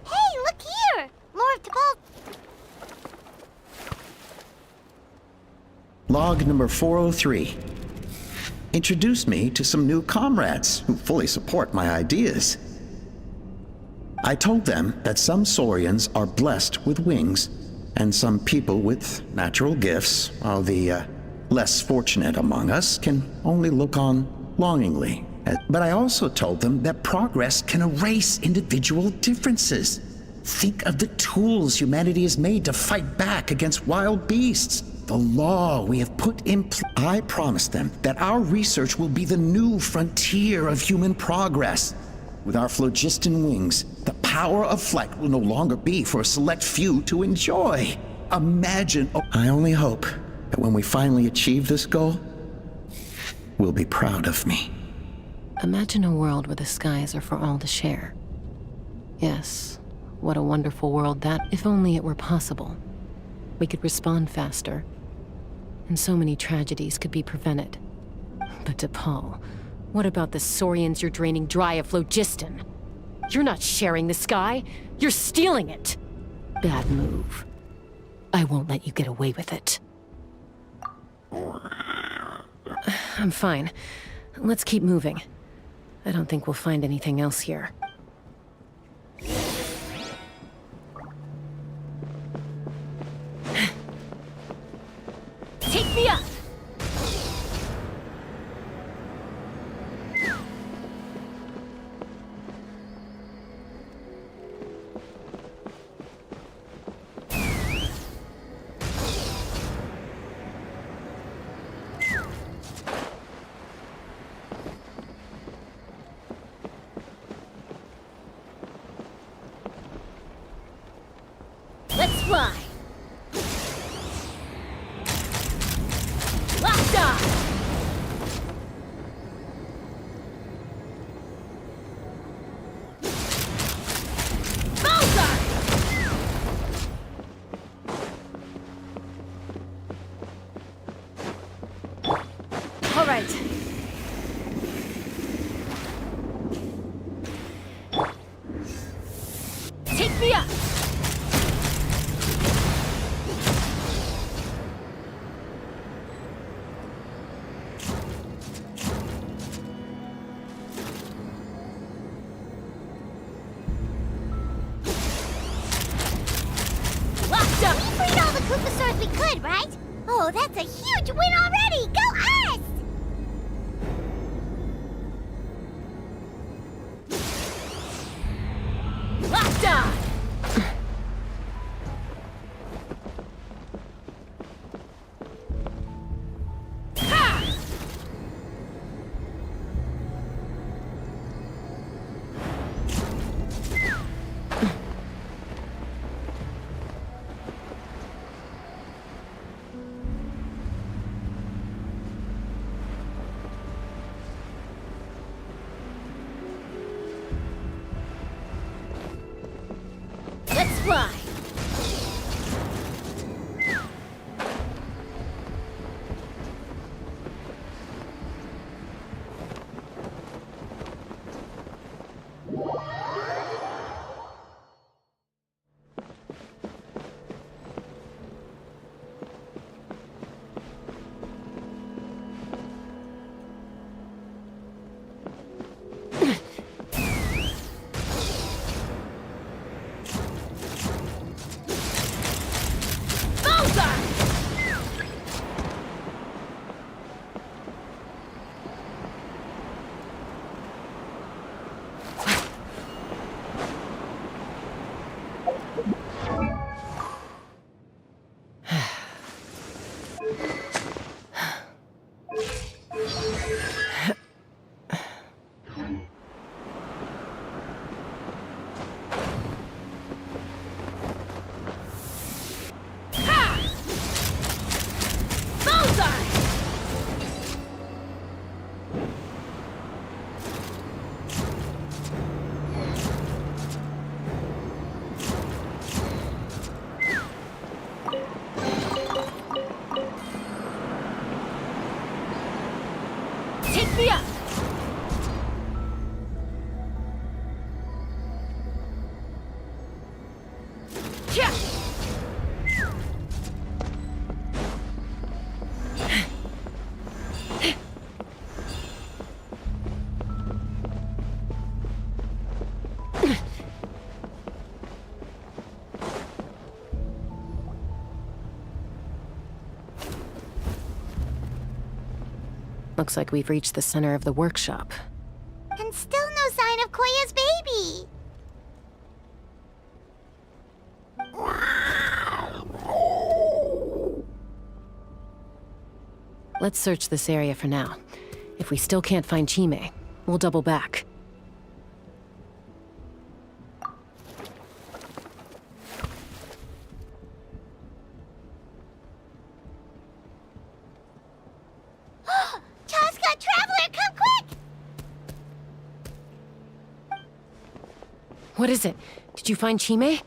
Hey, look here! More of T'Pol's... Log number 403. Introduced me to some new comrades who fully support my ideas. I told them that some saurians are blessed with wings, and some people with natural gifts, while the less fortunate among us can only look on longingly. But I also told them that progress can erase individual differences. Think of the tools humanity has made to fight back against wild beasts. The law we have put in place. I promised them that our research will be the new frontier of human progress. With our phlogiston wings, the power of flight will no longer be for a select few to enjoy. Imagine. I only hope that when we finally achieve this goal, we'll be proud of me. Imagine a world where the skies are for all to share. Yes, what a wonderful world that, if only it were possible. We could respond faster, and so many tragedies could be prevented. But T'Pol, what about the saurians you're draining dry of phlogiston? You're not sharing the sky, you're stealing it! Bad move. I won't let you get away with it. I'm fine. Let's keep moving. I don't think we'll find anything else here. Take me up! Let's fly! Locked on! Bullseye! All right. Take me up! We freed all the Kukasaurs we could, right? Oh, that's a huge win already! Go us! Locked on! Let's fly! Looks like we've reached the center of the workshop. And still no sign of Koya's baby. Let's search this area for now. If we still can't find Chime, we'll double back. Chaska, Traveler, come quick! What is it? Did you find Chime?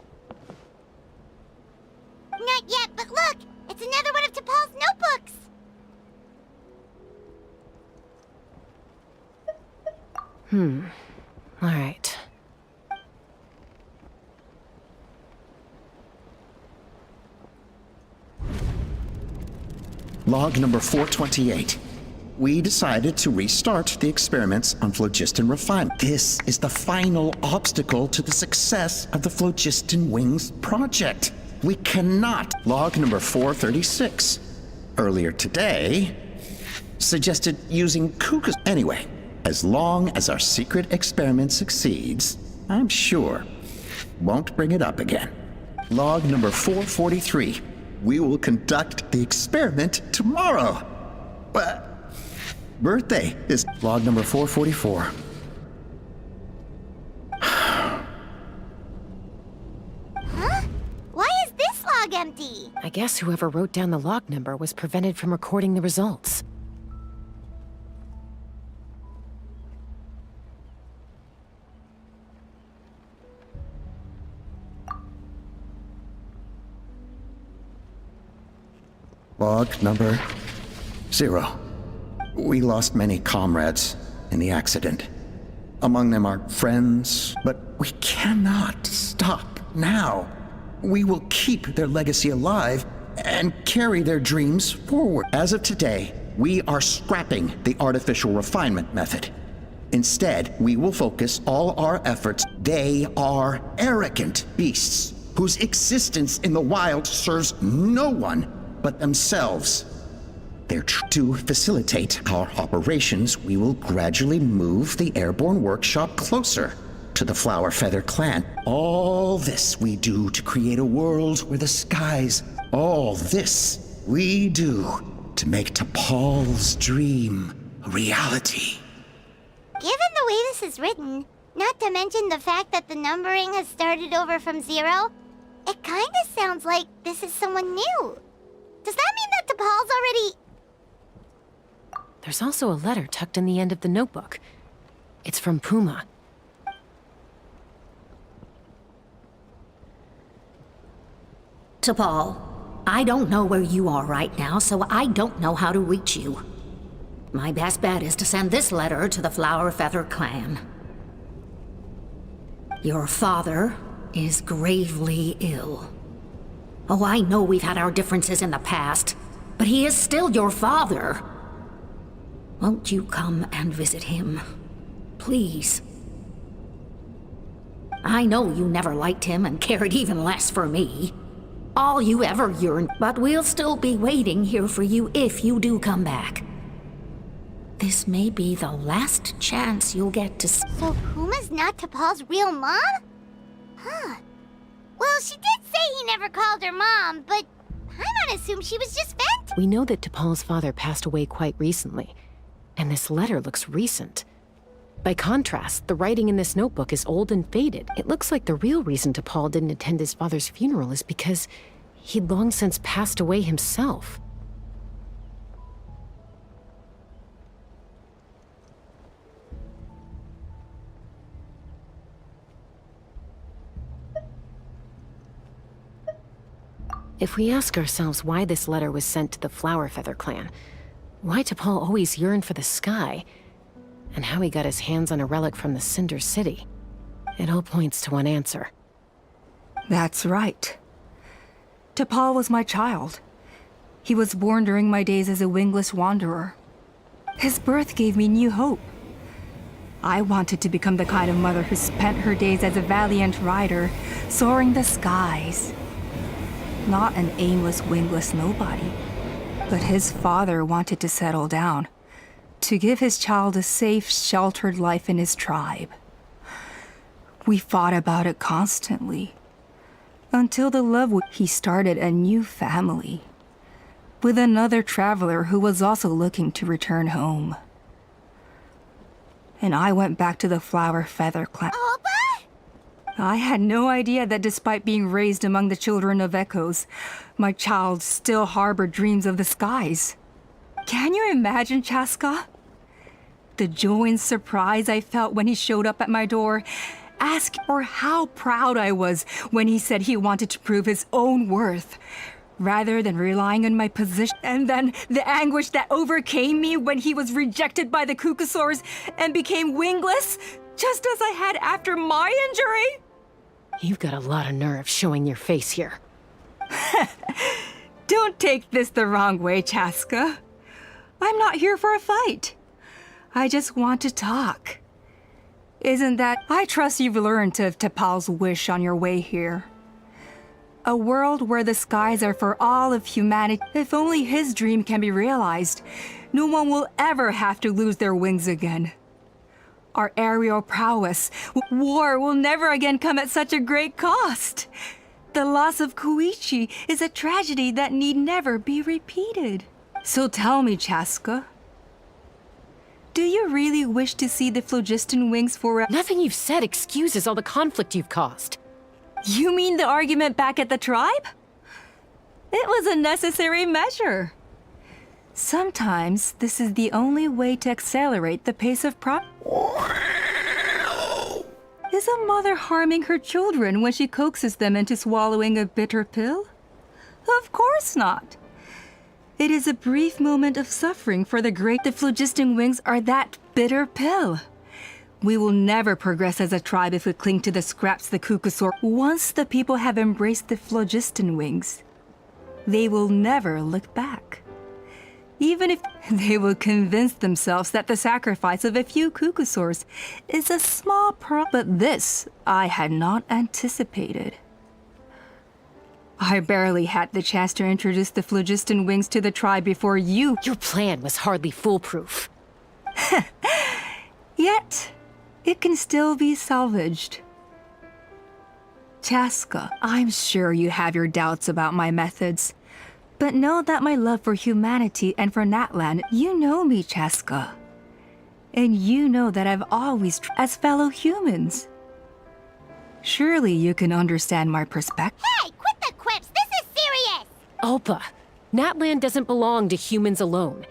Not yet, but look! It's another one of T'Pol's notebooks! All right. Log number 428. We decided to restart the experiments on phlogiston refinement. This is the final obstacle to the success of the Phlogiston Wings project. We cannot. Log number 436. Earlier today, suggested using Kuka's. Anyway, as long as our secret experiment succeeds, I'm sure won't bring it up again. Log number 443. We will conduct the experiment tomorrow. But birthday is log number 444. Huh? Why is this log empty? I guess whoever wrote down the log number was prevented from recording the results. Log number 0. We lost many comrades in the accident. Among them are friends, but we cannot stop now. We will keep their legacy alive and carry their dreams forward. As of today, we are scrapping the artificial refinement method. Instead, we will focus all our efforts. They are arrogant beasts whose existence in the wild serves no one but themselves. To facilitate our operations, we will gradually move the airborne workshop closer to the Flower Feather clan. All this we do to create a world where the skies. All this we do to make T'Pol's dream a reality. Given the way this is written, not to mention the fact that the numbering has started over from 0, it kinda sounds like this is someone new. Does that mean that T'Pol's already... There's also a letter tucked in the end of the notebook. It's from Puma. T'Pol, I don't know where you are right now, so I don't know how to reach you. My best bet is to send this letter to the Flower Feather clan. Your father is gravely ill. Oh, I know we've had our differences in the past, but he is still your father. Won't you come and visit him? Please. I know you never liked him and cared even less for me. All you ever yearned, but we'll still be waiting here for you if you do come back. This may be the last chance you'll get to So Puma's not T'Pol's real mom? Huh. Well, she did say he never called her mom, but I'm gonna assume she was just venting. We know that T'Pol's father passed away quite recently, and this letter looks recent. By contrast, the writing in this notebook is old and faded. It looks like the real reason T'Pol didn't attend his father's funeral is because he'd long since passed away himself. If we ask ourselves why this letter was sent to the Flower Feather clan, why T'Pol always yearned for the sky, and how he got his hands on a relic from the Cinder City. It all points to one answer. That's right. T'Pol was my child. He was born during my days as a wingless wanderer. His birth gave me new hope. I wanted to become the kind of mother who spent her days as a valiant rider, soaring the skies. Not an aimless, wingless nobody. But his father wanted to settle down, to give his child a safe, sheltered life in his tribe. We fought about it constantly, until he started a new family, with another traveler who was also looking to return home. And I went back to the Flower Feather clan. I had no idea that despite being raised among the children of echoes, my child still harbored dreams of the skies. Can you imagine, Chaska? The joy and surprise I felt when he showed up at my door, ask or how proud I was when he said he wanted to prove his own worth, rather than relying on my position. And then the anguish that overcame me when he was rejected by the Kukasaurs and became wingless, just as I had after my injury. You've got a lot of nerve showing your face here. Don't take this the wrong way, Chaska. I'm not here for a fight. I just want to talk. Isn't that... I trust you've learned of T'Pol's wish on your way here. A world where the skies are for all of humanity. If only his dream can be realized, no one will ever have to lose their wings again. Our aerial prowess, war will never again come at such a great cost. The loss of Koichi is a tragedy that need never be repeated. So tell me, Chaska, do you really wish to see the phlogiston wings forever? Nothing you've said excuses all the conflict you've caused. You mean the argument back at the tribe? It was a necessary measure. Sometimes this is the only way to accelerate the pace of Is a mother harming her children when she coaxes them into swallowing a bitter pill? Of course not. It is a brief moment of suffering for the great. The phlogiston wings are that bitter pill. We will never progress as a tribe if we cling to the scraps the Kukasaur. Once the people have embraced the phlogiston wings, they will never look back. Even if they will convince themselves that the sacrifice of a few Kukasaurs is a small but this I had not anticipated. I barely had the chance to introduce the phlogiston wings to the tribe before you. Your plan was hardly foolproof. Yet, it can still be salvaged. Chaska, I'm sure you have your doubts about my methods, but know that my love for humanity and for Natlan, you know me, Chaska. And you know that I've always as fellow humans. Surely you can understand my perspective. Hey, quit the quips! This is serious! Ulpa, Natlan doesn't belong to humans alone.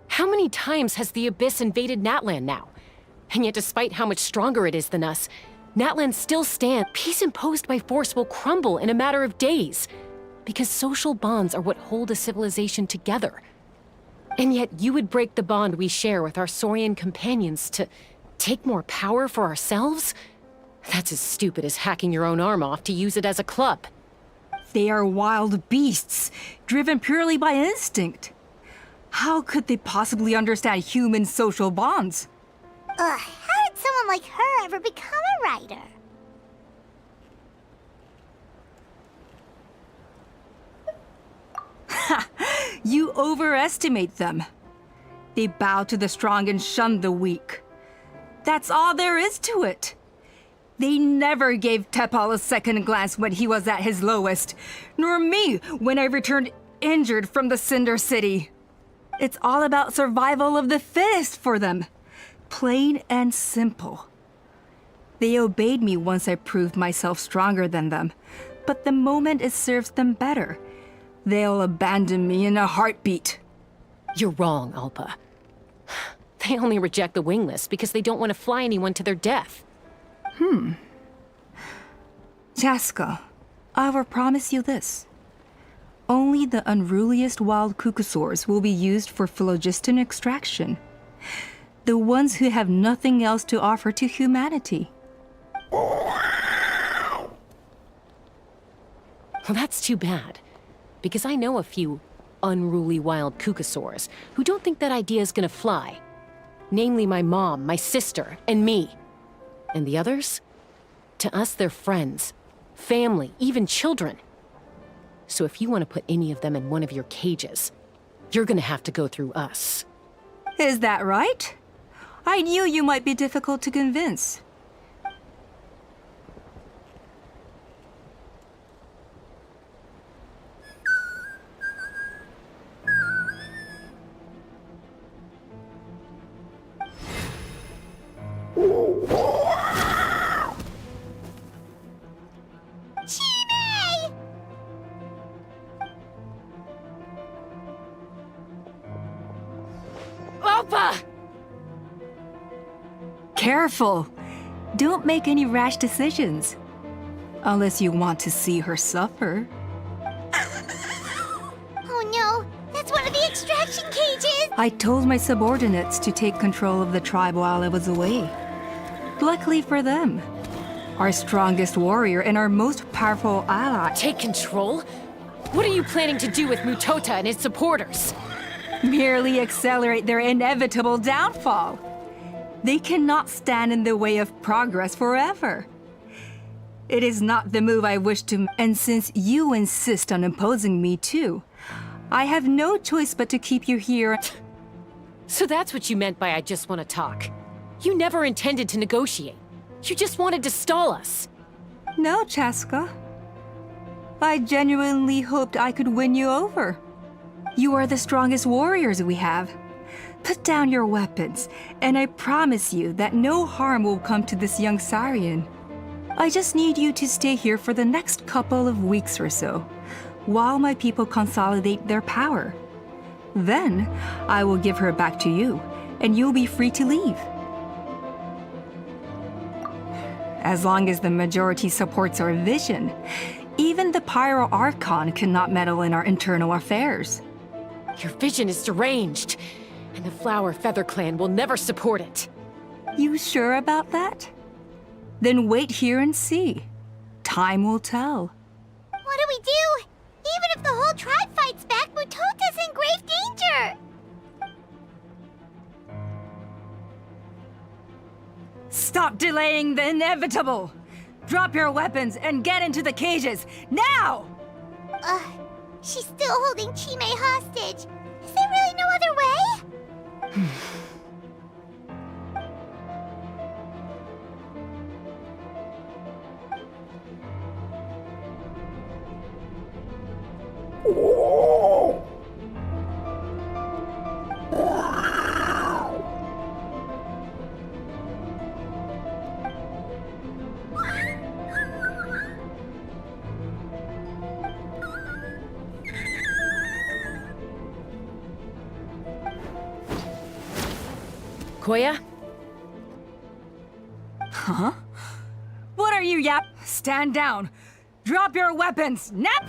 How many times has the Abyss invaded Natlan now? And yet despite how much stronger it is than us, Natlan still stands. Peace imposed by force will crumble in a matter of days, because social bonds are what hold a civilization together. And yet you would break the bond we share with our Saurian companions to take more power for ourselves? That's as stupid as hacking your own arm off to use it as a club. They are wild beasts, driven purely by instinct. How could they possibly understand human social bonds? How did someone like her ever become a writer? You overestimate them. They bow to the strong and shun the weak. That's all there is to it. They never gave T'Pol a second glance when he was at his lowest, nor me when I returned injured from the Cinder City. It's all about survival of the fittest for them. Plain and simple. They obeyed me once I proved myself stronger than them, but the moment it serves them better, they'll abandon me in a heartbeat. You're wrong, Ulpa. They only reject the wingless because they don't want to fly anyone to their death. Chaska, I will promise you this. Only the unruliest wild cucosaurs will be used for phlogiston extraction. The ones who have nothing else to offer to humanity. Well, that's too bad. Because I know a few unruly wild cucosaurs who don't think that idea is gonna fly. Namely my mom, my sister, and me. And the others? To us, they're friends, family, even children. So if you want to put any of them in one of your cages, you're gonna have to go through us. Is that right? I knew you might be difficult to convince. Opa! Careful! Don't make any rash decisions. Unless you want to see her suffer. Oh no, that's one of the extraction cages! I told my subordinates to take control of the tribe while I was away. Luckily for them, our strongest warrior and our most powerful ally. Take control? What are you planning to do with Mutota and his supporters? Merely accelerate their inevitable downfall. They cannot stand in the way of progress forever. It is not the move I wish to, and since you insist on imposing me too, I have no choice but to keep you here. So that's what you meant by I just want to talk. You never intended to negotiate. You just wanted to stall us. No, Chaska. I genuinely hoped I could win you over. You are the strongest warriors we have. Put down your weapons, and I promise you that no harm will come to this young Saurian. I just need you to stay here for the next couple of weeks or so, while my people consolidate their power. Then, I will give her back to you, and you'll be free to leave. As long as the majority supports our vision, even the Pyro Archon cannot meddle in our internal affairs. Your vision is deranged, and the Flower Feather Clan will never support it. You sure about that? Then wait here and see. Time will tell. What do we do? Even if the whole tribe fights back, Mutota's in grave danger! Stop delaying the inevitable! Drop your weapons and get into the cages, now! She's still holding Chime hostage. Is there really no other way? Koya? Huh? What are you yap? Stand down. Drop your weapons. Nap!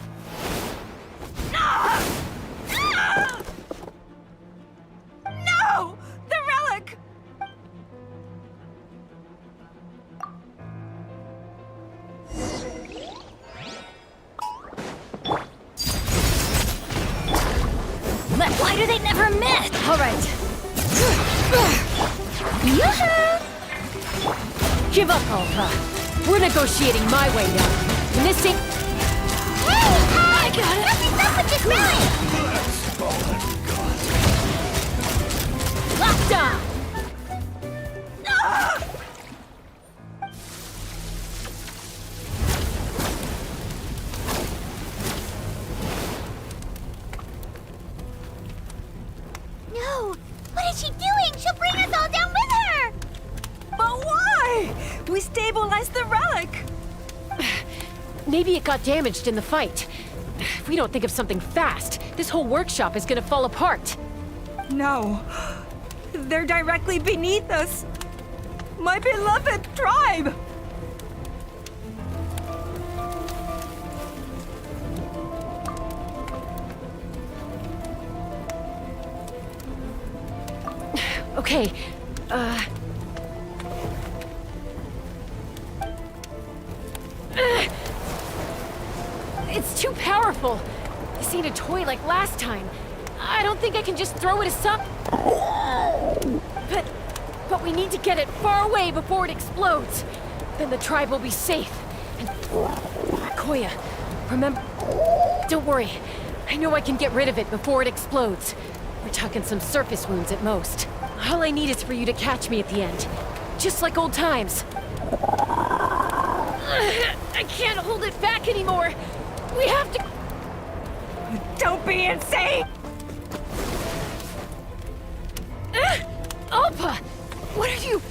No! The relic! Why do they never miss? All right. Give up, Alpha. We're negotiating my way now. And this ain't... Hey! I got it! Nothing's up with this relic! Locked on! No! What is she doing? She'll bring us all down with her! But why? We stabilized the relic! Maybe it got damaged in the fight. If we don't think of something fast, this whole workshop is gonna fall apart. No. They're directly beneath us. My beloved tribe! Okay, It's too powerful. This ain't a toy like last time. I don't think I can just throw it aside. But we need to get it far away before it explodes. Then the tribe will be safe. And Koya, remember... Don't worry. I know I can get rid of it before it explodes. We're talking some surface wounds at most. All I need is for you to catch me at the end. Just like old times. I can't hold it back anymore. We have to... Don't be insane! Alpa! What are you...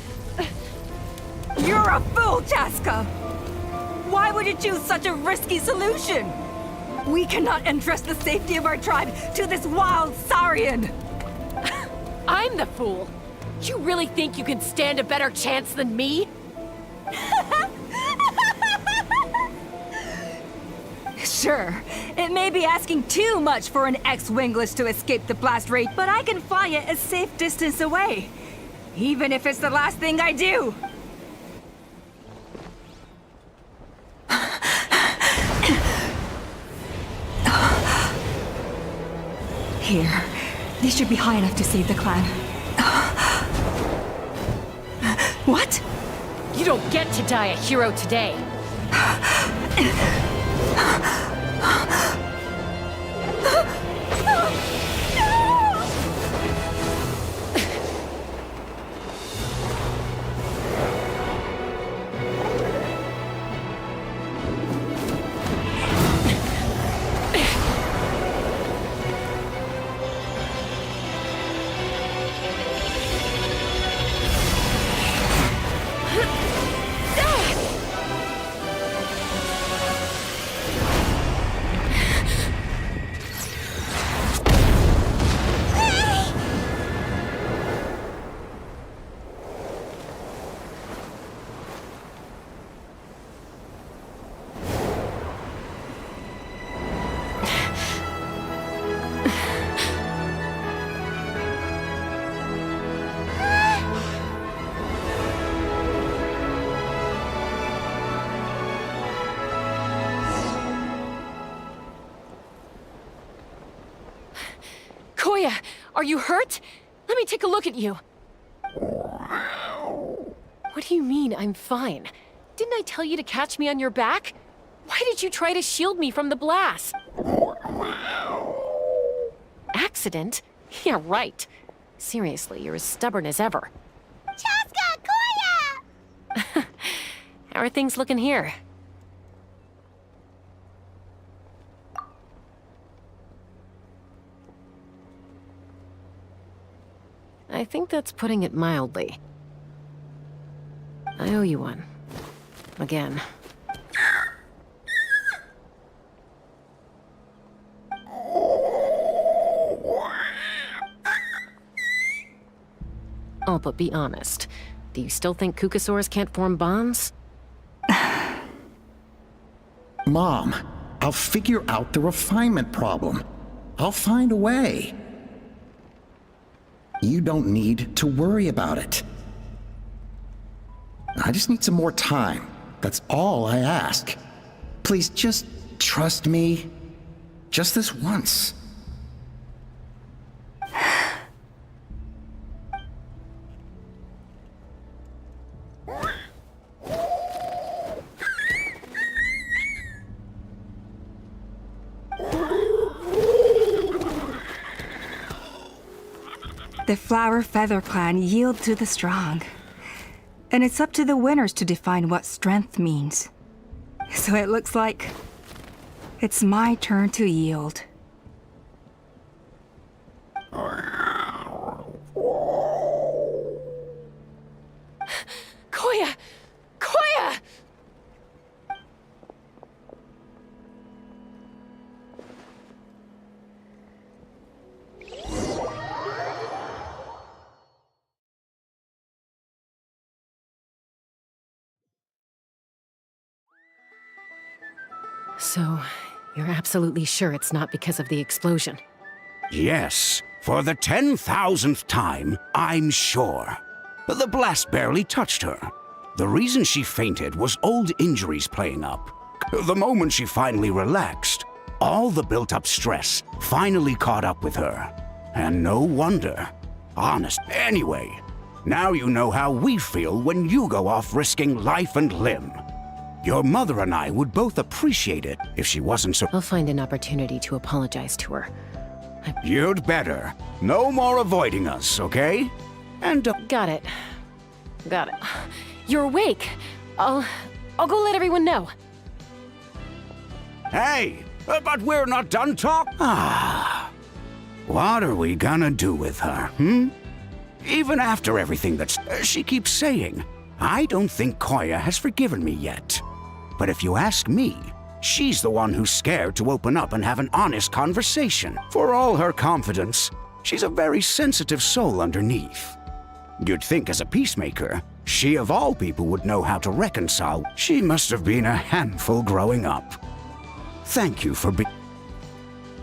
You're a fool, Chaska! Why would you choose such a risky solution? We cannot entrust the safety of our tribe to this wild Saurian! I'm the fool! You really think you can stand a better chance than me? Sure, it may be asking too much for an ex-wingless to escape the blast rate, but I can fly it a safe distance away. Even if it's the last thing I do. Here, these should be high enough to save the clan. What? You don't get to die a hero today. Koya, are you hurt? Let me take a look at you. What do you mean, I'm fine? Didn't I tell you to catch me on your back? Why did you try to shield me from the blast? Accident? Yeah, right. Seriously, you're as stubborn as ever. Chaska, Koya! How are things looking here? I think that's putting it mildly. I owe you one. Again. Oh, but be honest. Do you still think Kukasaurs can't form bonds? Mom, I'll figure out the refinement problem. I'll find a way. You don't need to worry about it. I just need some more time. That's all I ask. Please just trust me. Just this once. The Flower Feather clan yield to the strong. And it's up to the winners to define what strength means. So it looks like it's my turn to yield. Koya! Koya! So, you're absolutely sure it's not because of the explosion? Yes, For the 10,000th time, I'm sure. The blast barely touched her. The reason she fainted was old injuries playing up. The moment she finally relaxed, all the built-up stress finally caught up with her. And no wonder. Honest. Anyway, now you know how we feel when you go off risking life and limb. Your mother and I would both appreciate it if she wasn't so— I'll find an opportunity to apologize to her. You'd better. No more avoiding us, okay? And Got it. Got it. You're awake. I'll go let everyone know. Hey, but we're not done talking. What are we gonna do with her, Even after everything that she keeps saying, I don't think Koya has forgiven me yet. But if you ask me, she's the one who's scared to open up and have an honest conversation. For all her confidence, she's a very sensitive soul underneath. You'd think as a peacemaker, she of all people would know how to reconcile. She must have been a handful growing up. Thank you for being—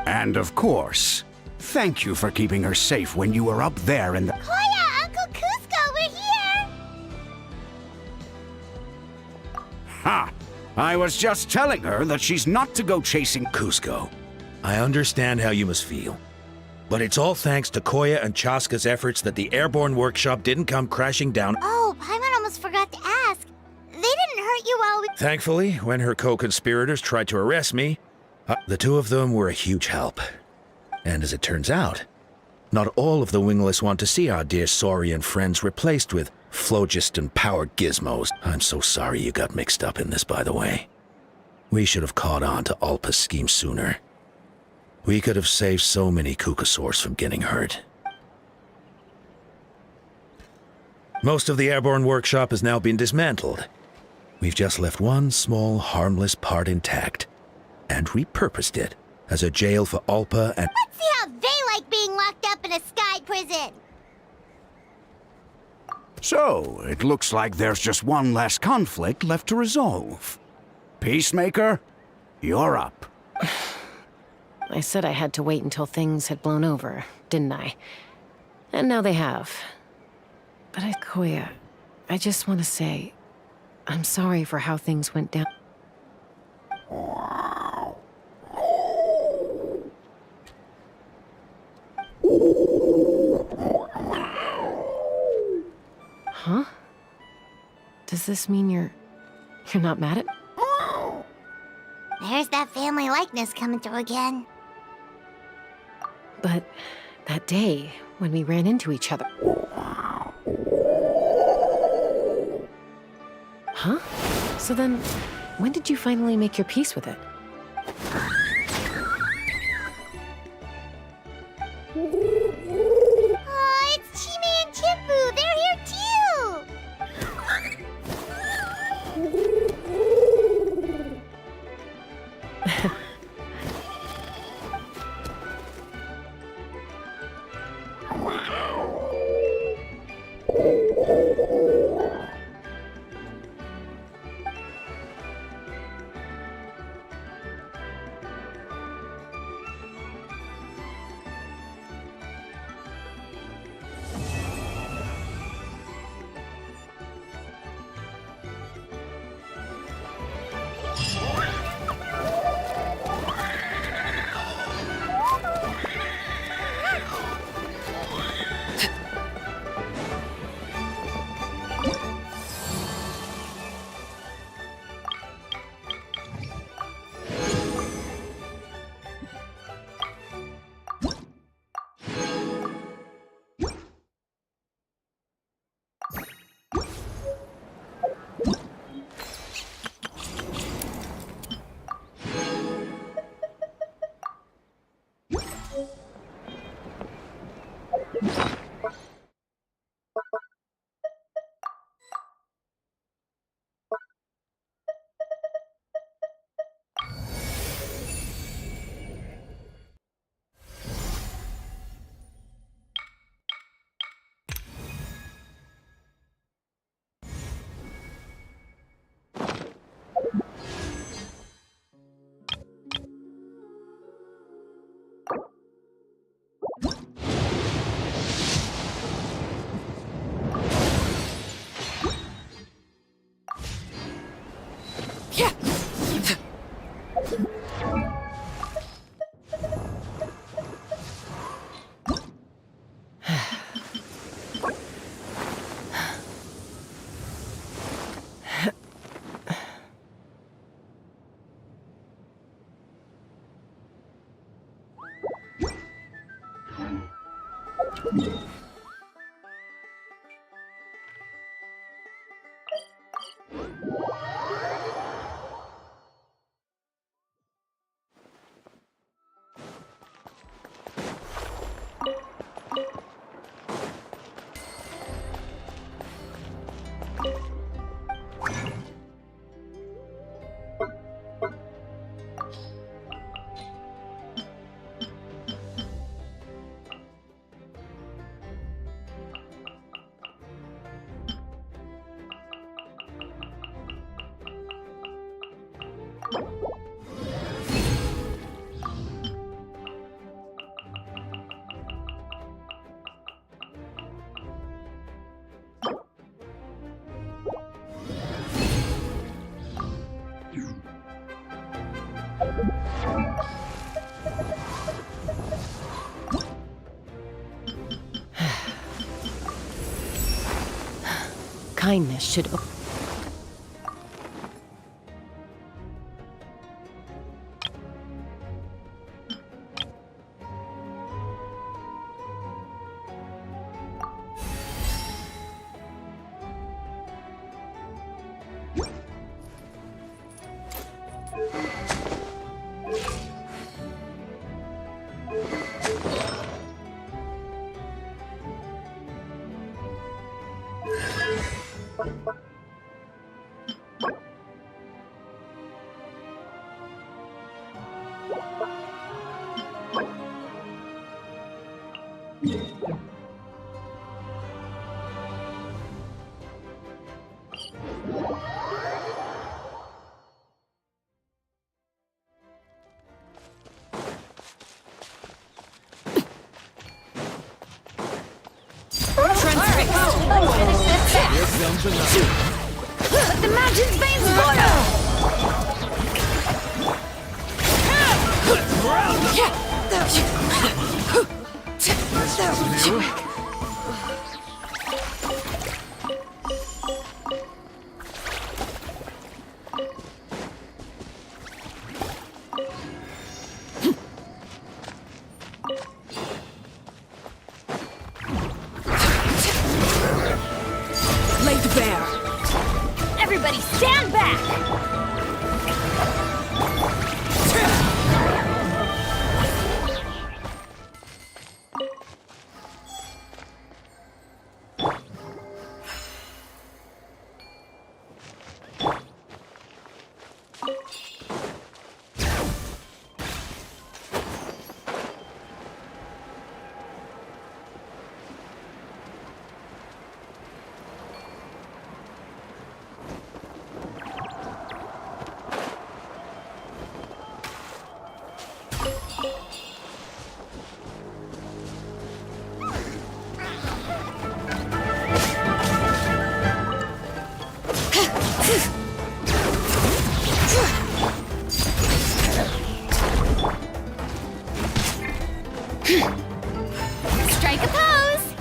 And of course, thank you for keeping her safe when you were up there in the— Koya, Uncle Cusco, we're here! Ha! I was just telling her that she's not to go chasing— Cusco, I understand how you must feel. But it's all thanks to Koya and Chaska's efforts that the airborne workshop didn't come crashing down. Oh, Paimon almost forgot to ask. They didn't hurt you while we— Thankfully, when her co-conspirators tried to arrest me, the two of them were a huge help. And as it turns out, not all of the wingless want to see our dear Saurian friends replaced with phlogiston-powered gizmos. I'm so sorry you got mixed up in this, by the way. We should have caught on to Alpa's scheme sooner. We could have saved so many Kukasaurs from getting hurt. Most of the airborne workshop has now been dismantled. We've just left one small, harmless part intact, and repurposed it as a jail for Alpa and— Let's see how they like being locked up in a sky prison! So, it looks like there's just one last conflict left to resolve. Peacemaker, you're up. I said I had to wait until things had blown over, didn't I? And now they have. But Koya, I just want to say, I'm sorry for how things went down. Huh? Does this mean you're not mad at— There's that family likeness coming through again. But that day, when we ran into each other— Huh? So then, when did you finally make your peace with it? Oh, it's Chime and Chimbu! They're here too! Kindness should. Let the mountain's veins boil! Laid bare. Everybody stand back! Strike a pose!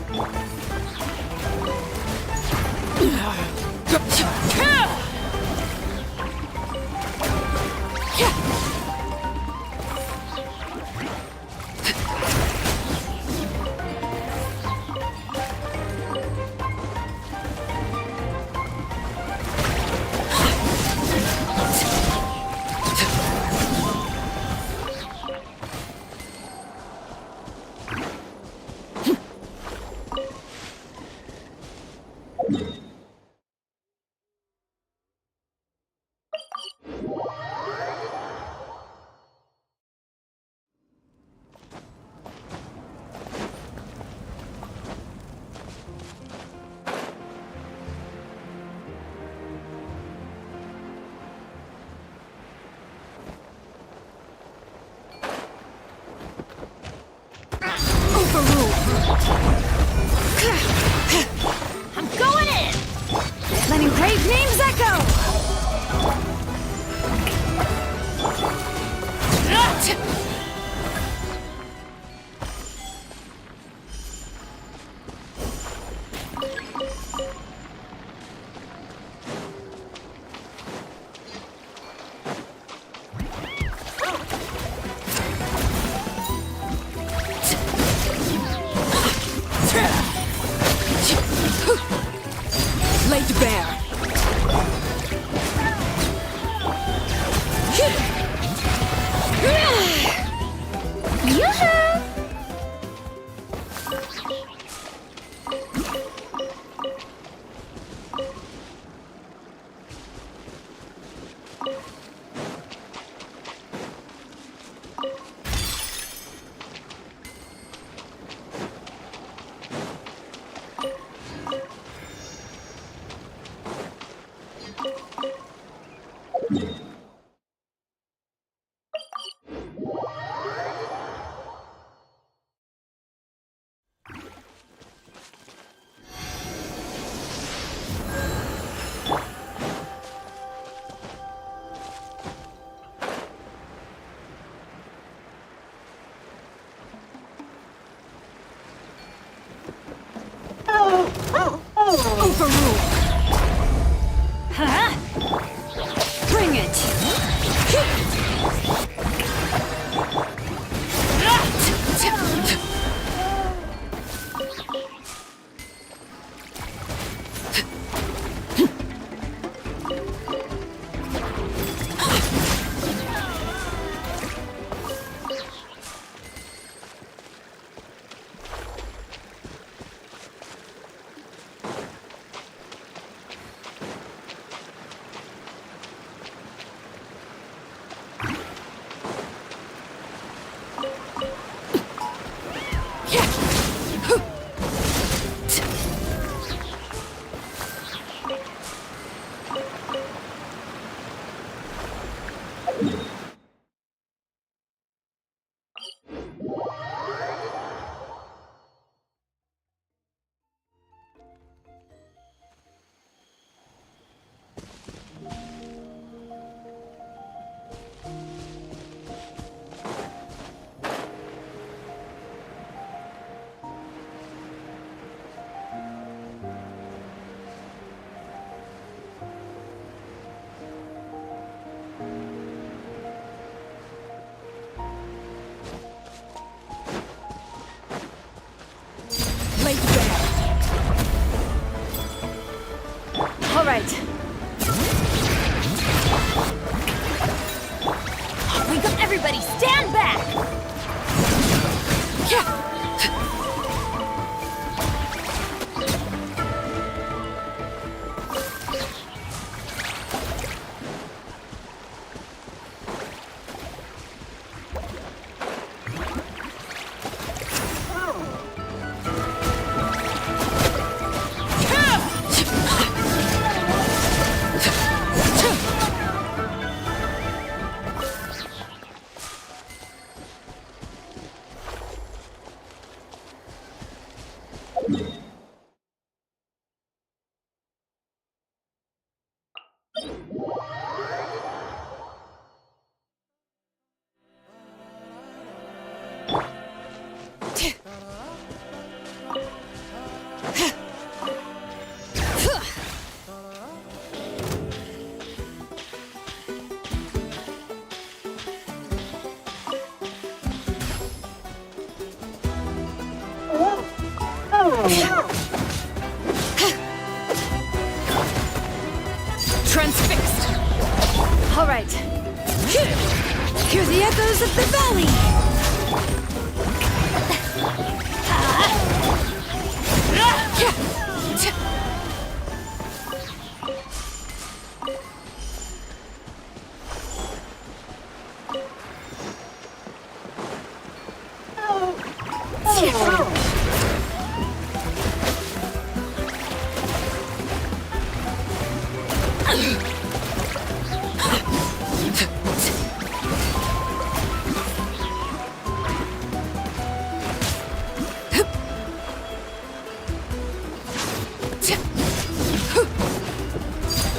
I'm going in! Letting brave names echo! Laid bare. Yoo-hoo! Overruled. Huh? Bring it. Laid bare. All right. We got everybody stand back! Yeah. Transfixed. All right. Hear the echoes of the valley.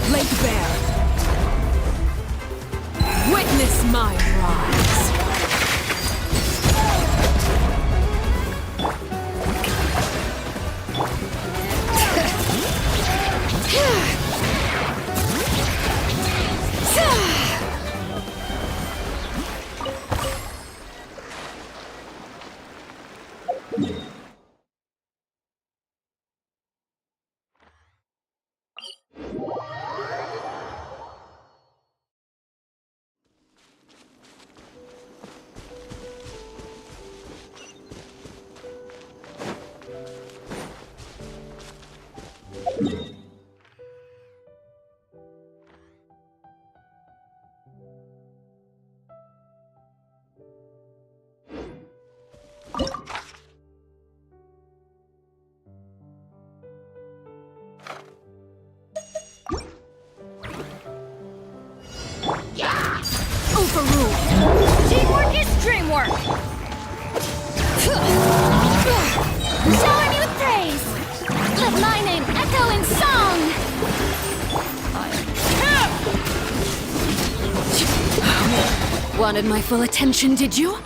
Laid bare. Witness my rise. work. Shower me with praise! Let my name echo in song! Wanted my full attention, did you?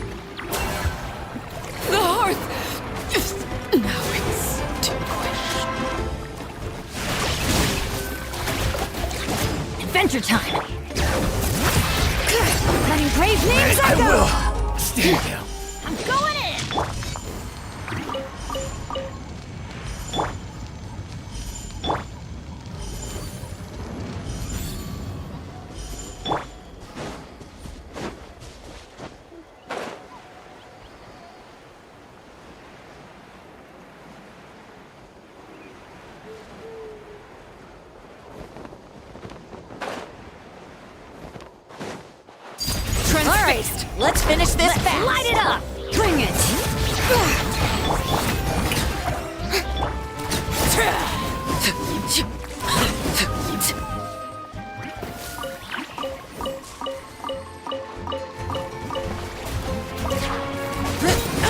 The hearth! Now extinguished. Adventure time! Letting praise names I echo! will. Stand down. I'm going in! Alright, let's finish this fast. Light it up! Bring it!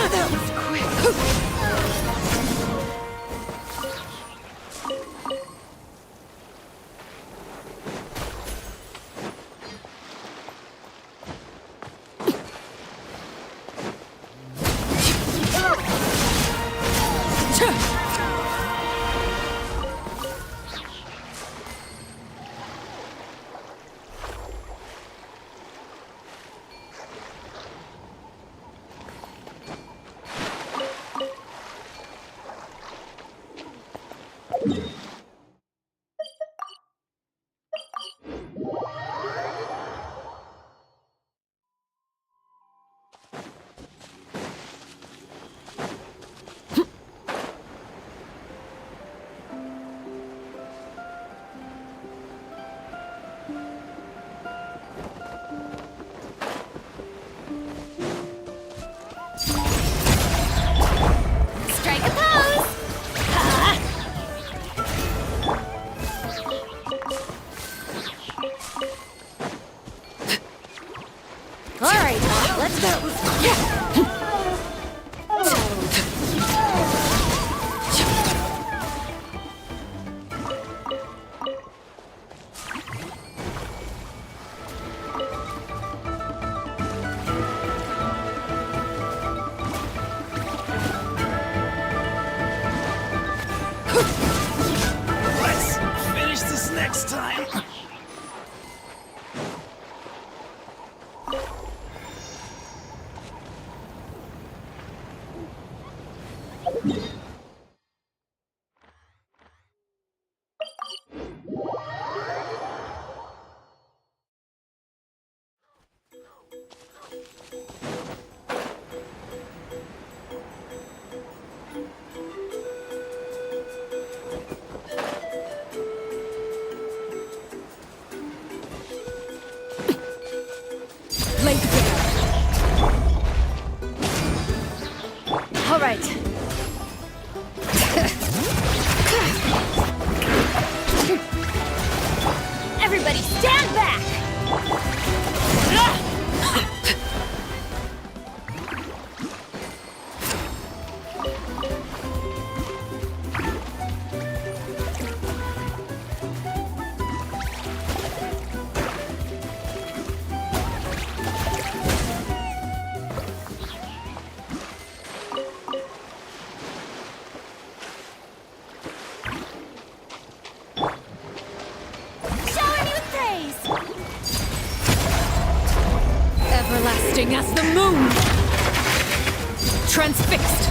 That was quick. Strike a pose! Alright, let's go. Let's finish this next time. Laid bare. All right. Everybody stand back! Shower me with praise! Everlasting as the moon. Transfixed.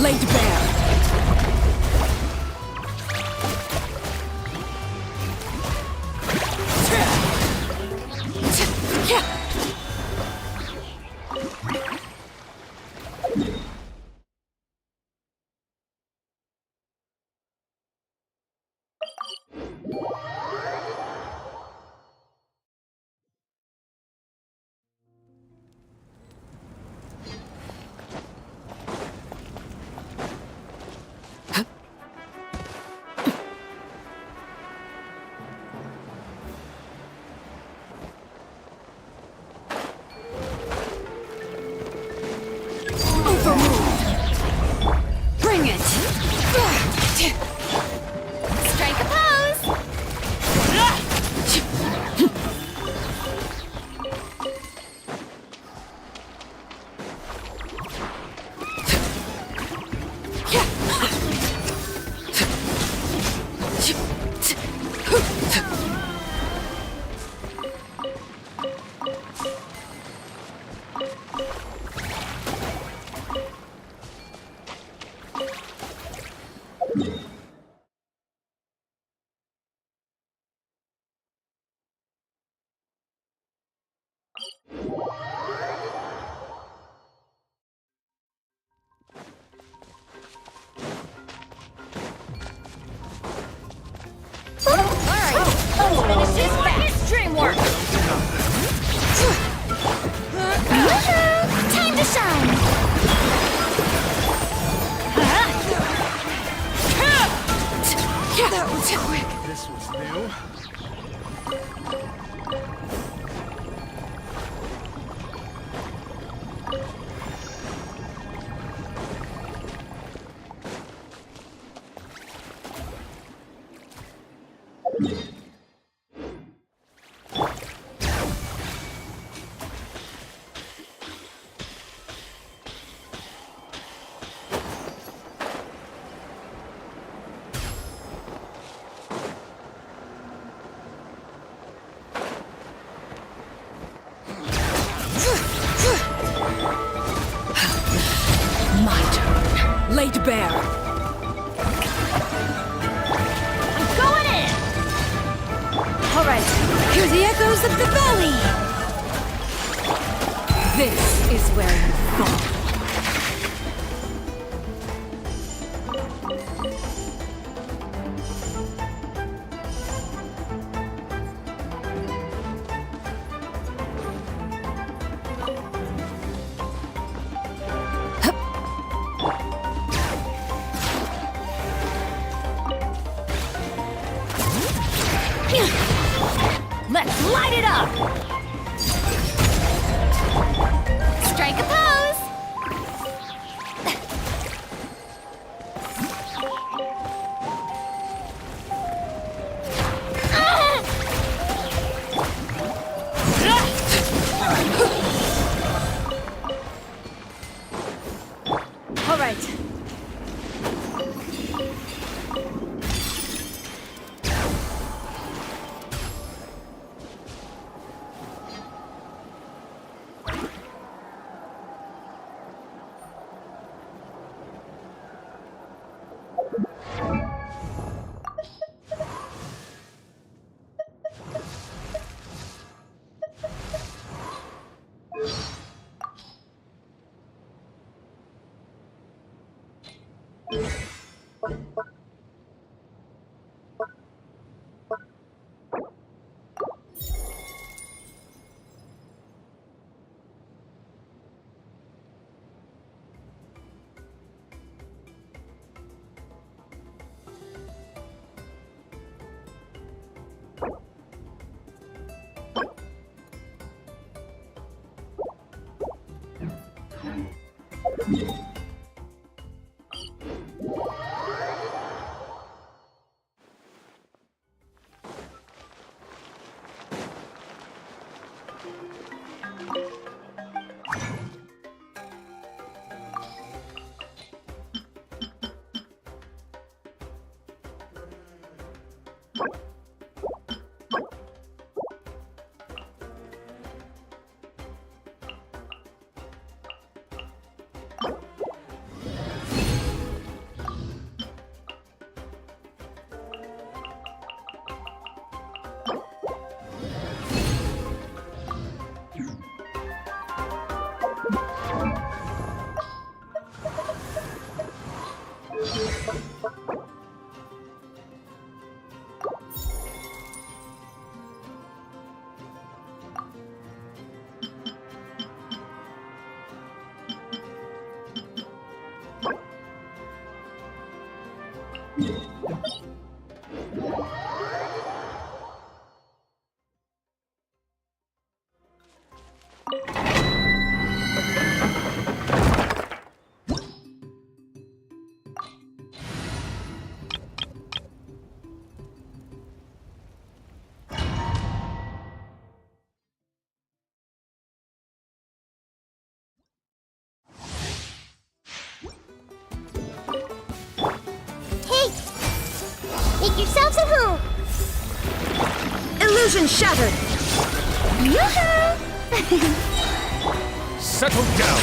laid bare. Bring it! Strike a pose! Dreamwork! Time to shine! That was quick! This was new. Laid bare. I'm going in! Alright, hear the echoes of the valley! This is where you fall. Let's light it up! Strike a pose! All right. Make yourselves at home! Illusion shattered! Yoo-hoo! Settle down!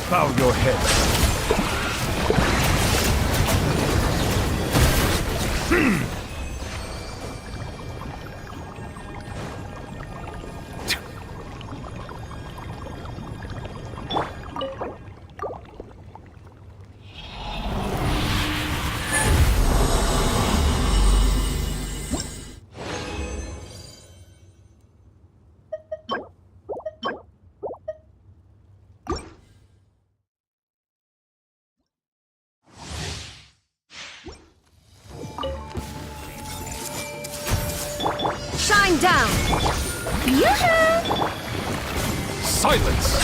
Bow your head. Shine down! Yoo-hoo! Silence!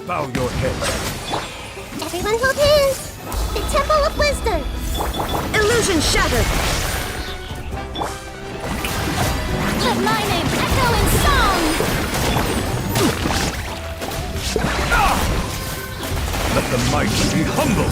Bow your head. Everyone hold hands! The Temple of Wisdom! Illusion shattered! Let my name echo in song! Let the mighty be humble.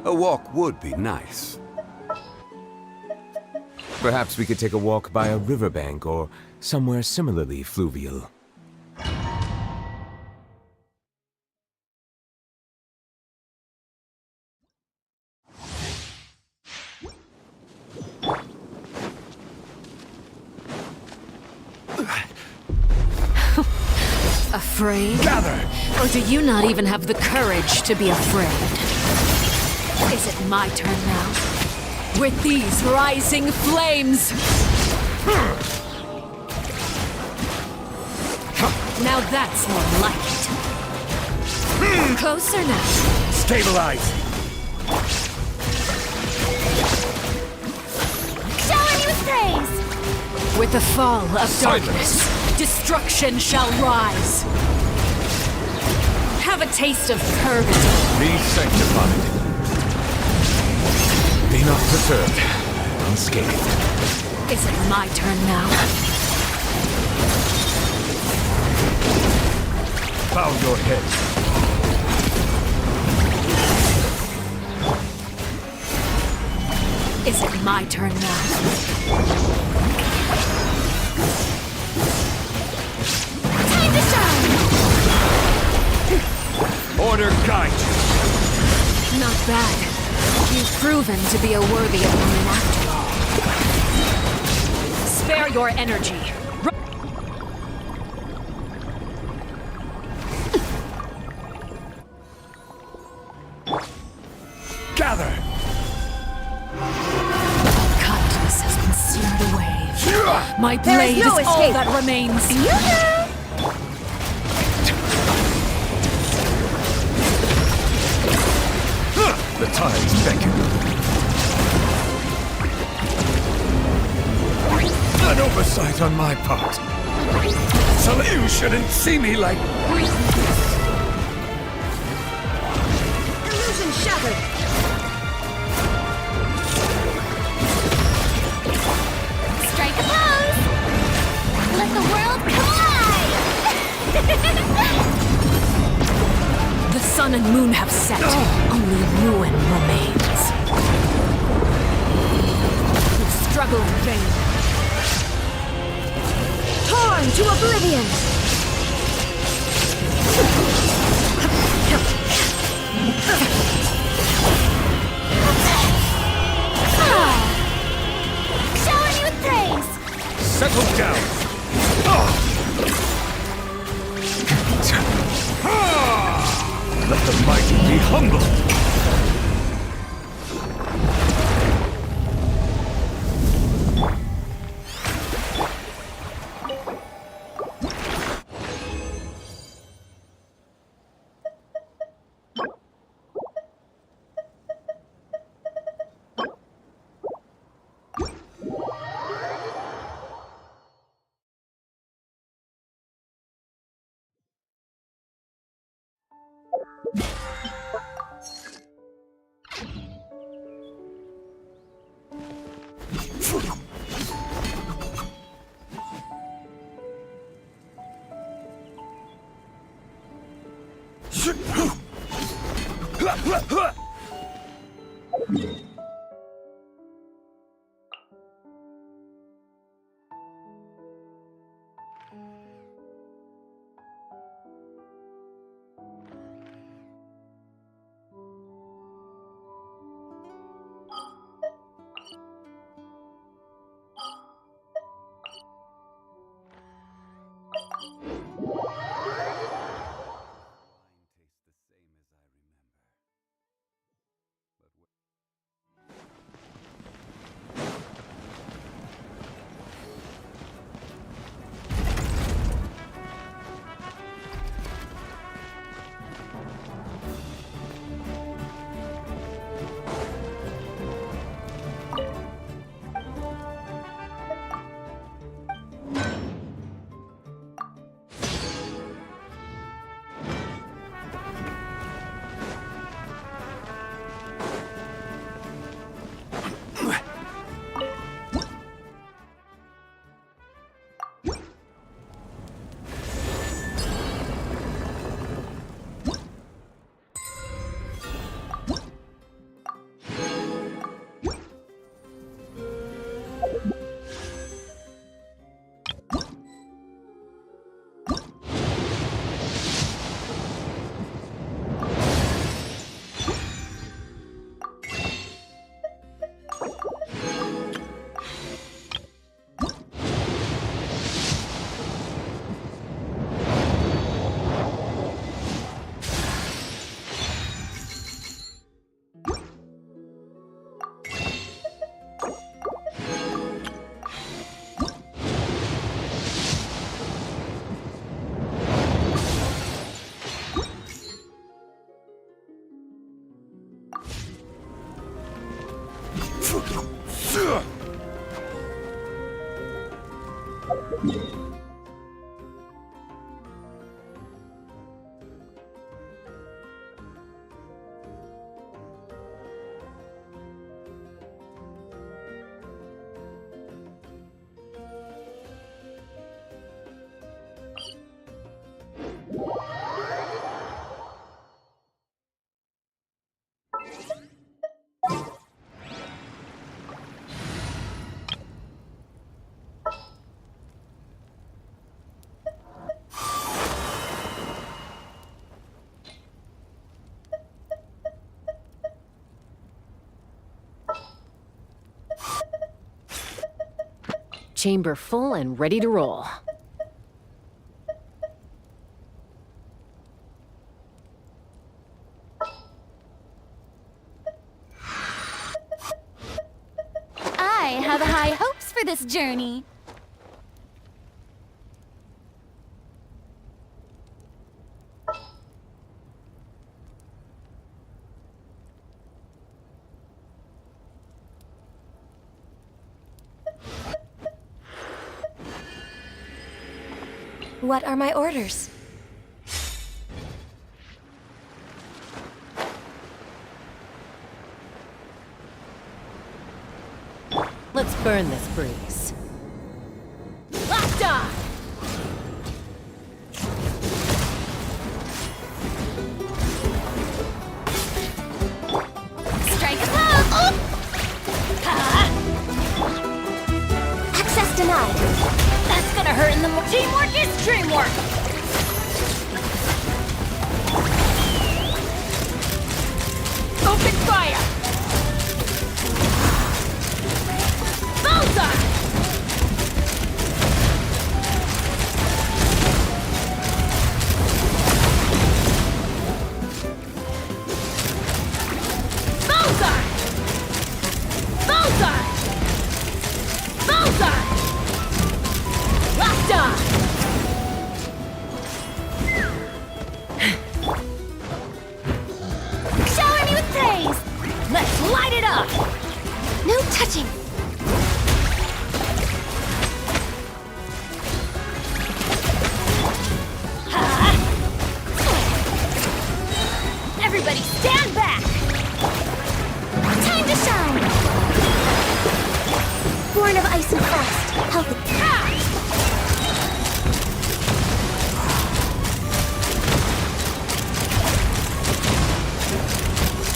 A walk would be nice. Perhaps we could take a walk by a riverbank or somewhere similarly fluvial. Afraid? Gather! Or do you not even have the courage to be afraid? Is it my turn now? With these rising flames! Now that's more like it. Closer now. Stabilize! Shower me with praise! With the fall of darkness, destruction shall rise. Have a taste of purgatory. Be sanctified. Be not perturbed, unscathed. Is it my turn now? Bow your head. Is it my turn now? Time to shine! Order guide you. Not bad. You've proven to be a worthy opponent after all. Spare your energy. Gather! Kindness has been seared away. My blade no is all escape. that remains. The tides beckon. An oversight on my part. So you shouldn't see me like... Illusion shattered. Strike a pose! Let the world collide! The sun and moon have set. Only ruin remains. You struggle in vain. Torn to oblivion. Shower me with praise! Settle down. Let the mighty be humble. Chamber full and ready to roll. I have high hopes for this journey. What are my orders? Let's burn this breeze. Locked on! Strike a blow! Oh! Access denied. That's gonna hurt in the teamwork is dreamwork! Open fire! Bullseye! Everybody stand back! Time to shine! Born of ice and frost, healthy.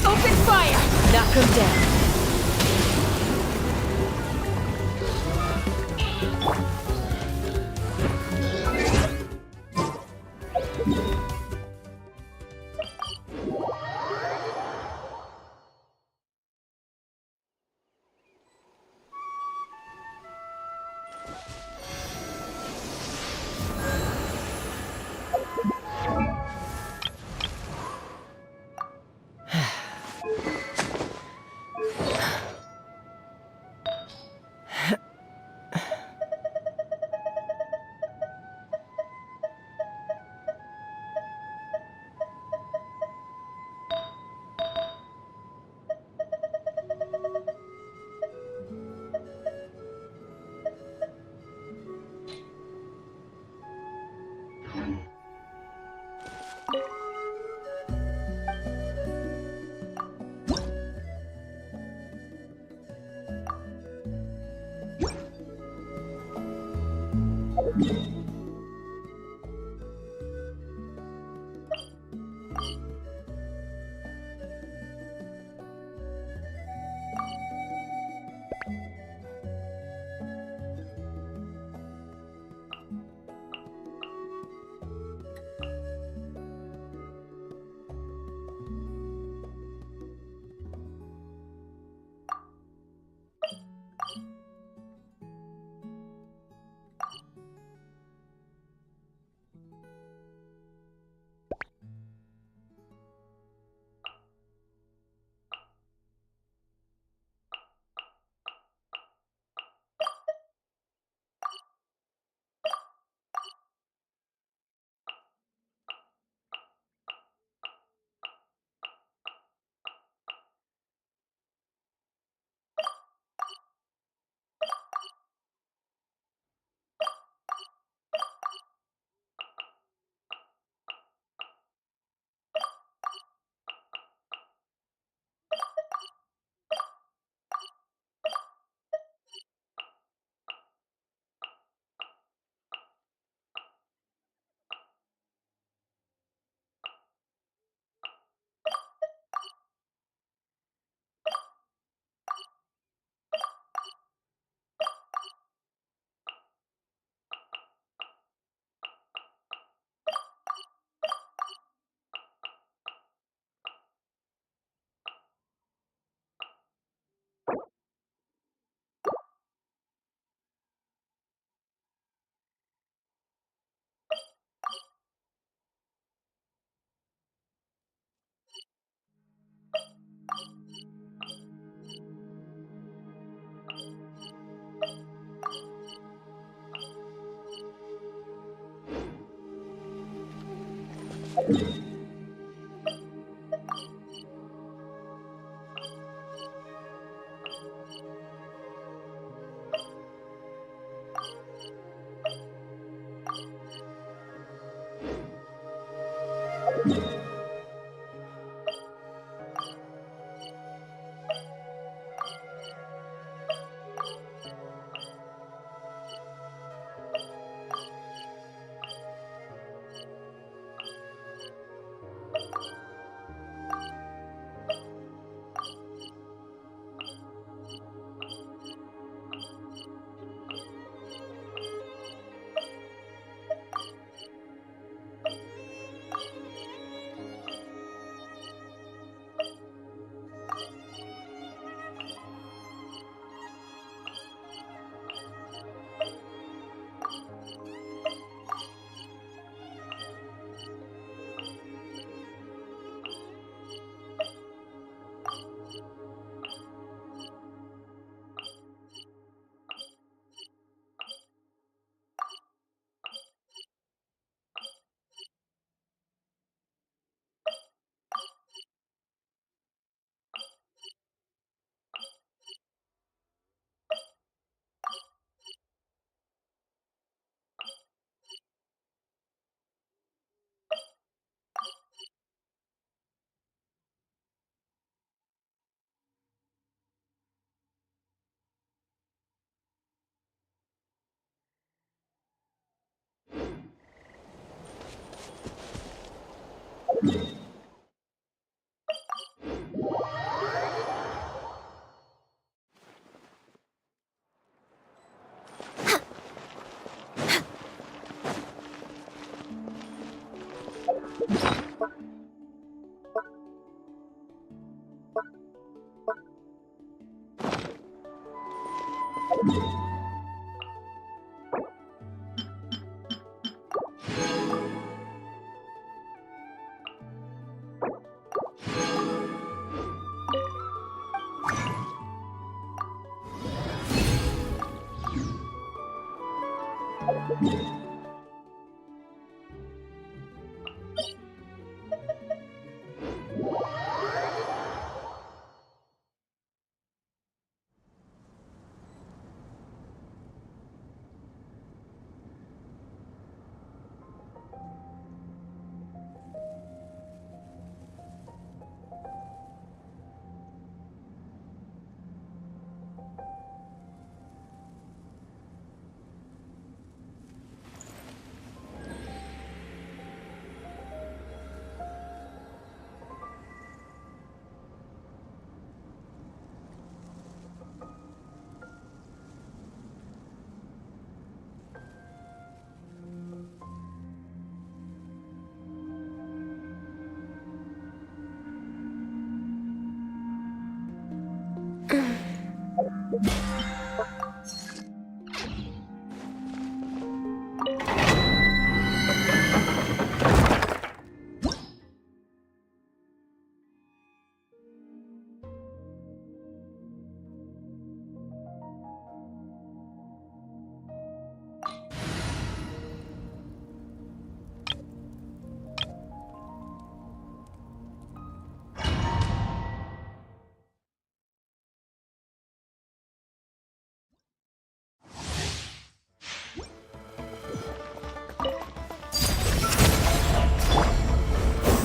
Open fire! Knock him down.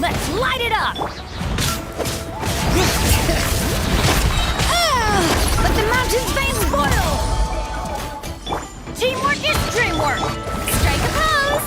Let's light it up! Let the mountain's veins boil! Teamwork is dreamwork! Strike a pose!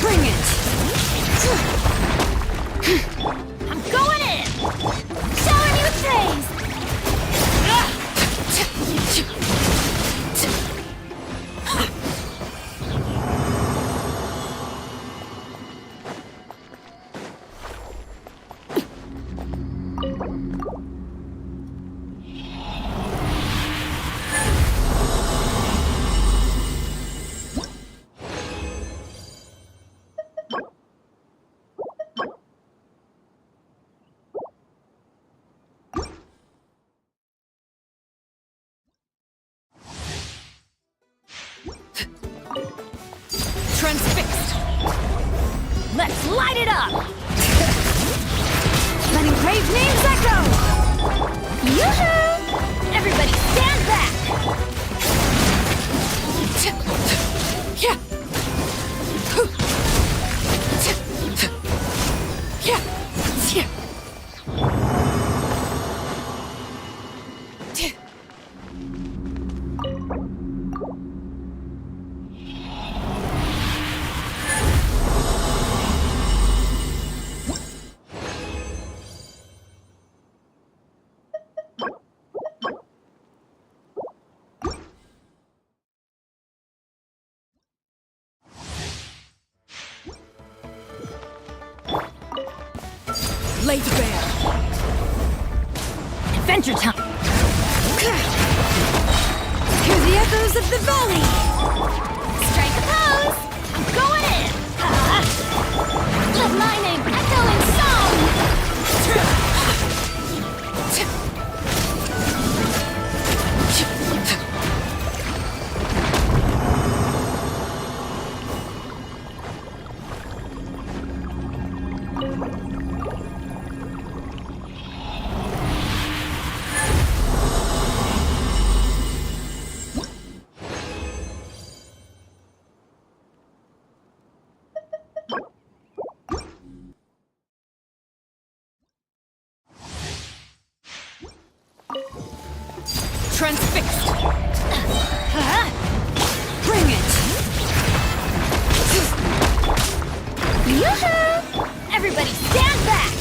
Bring it! I'm going in! Showing you things! Transfixed! Let's light it up! Let engraved names echo! Yoo-hoo! Everybody stand back! Yeah! Lay to bear! Adventure time! Hear the echoes of the valley! Strike a pose! I'm going in! Let my name echo in song! transfixed. Bring it. Yoo-hoo! Everybody stand back!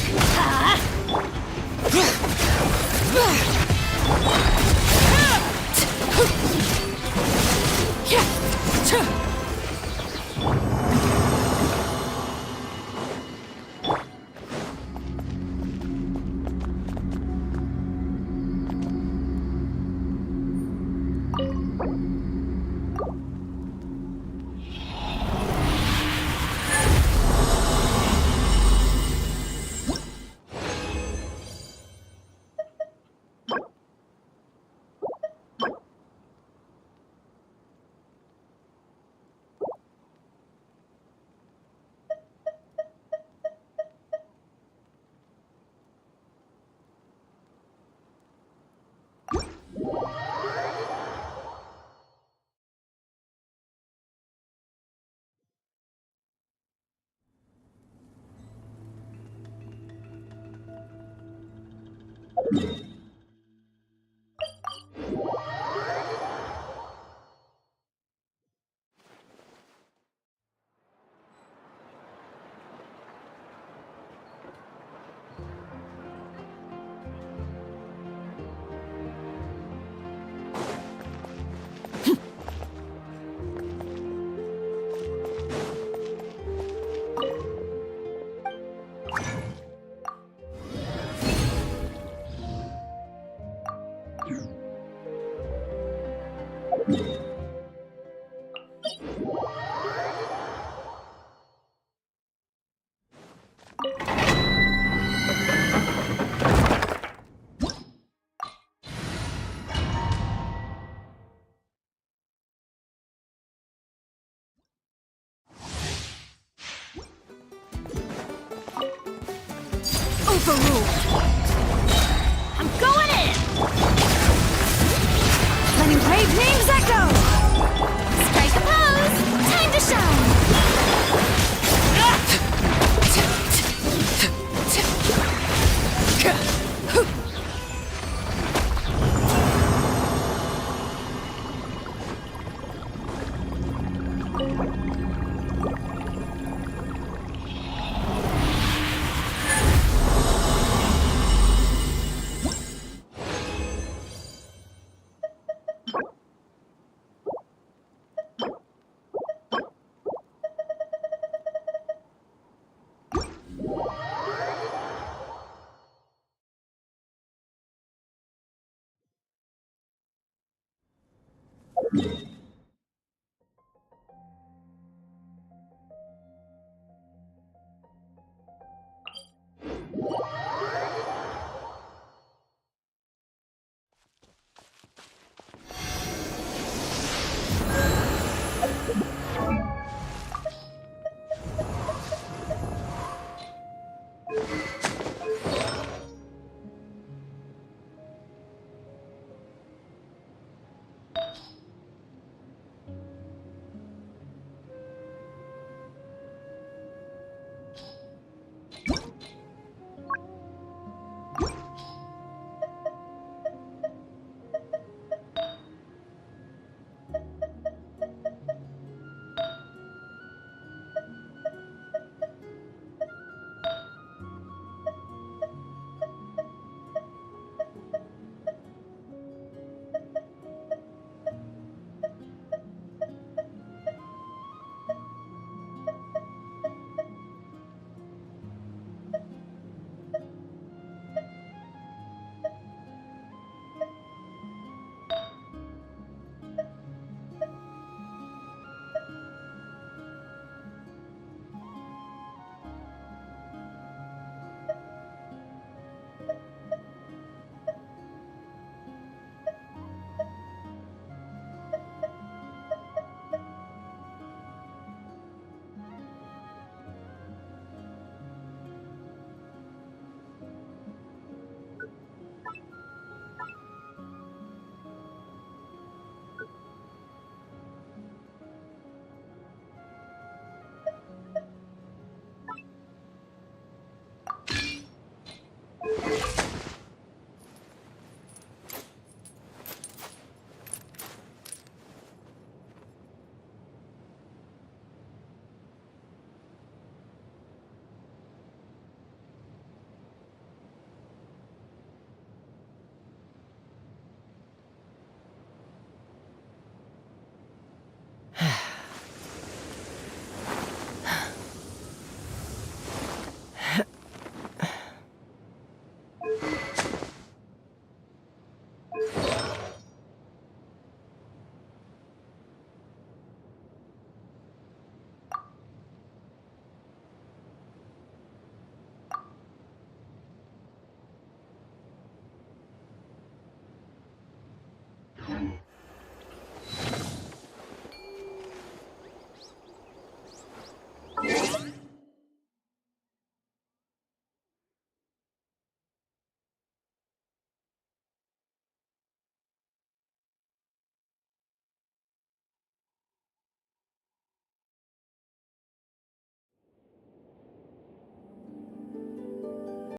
Overruled. I'm going in! Letting brave names echo. Strike a pose! Time to shine! you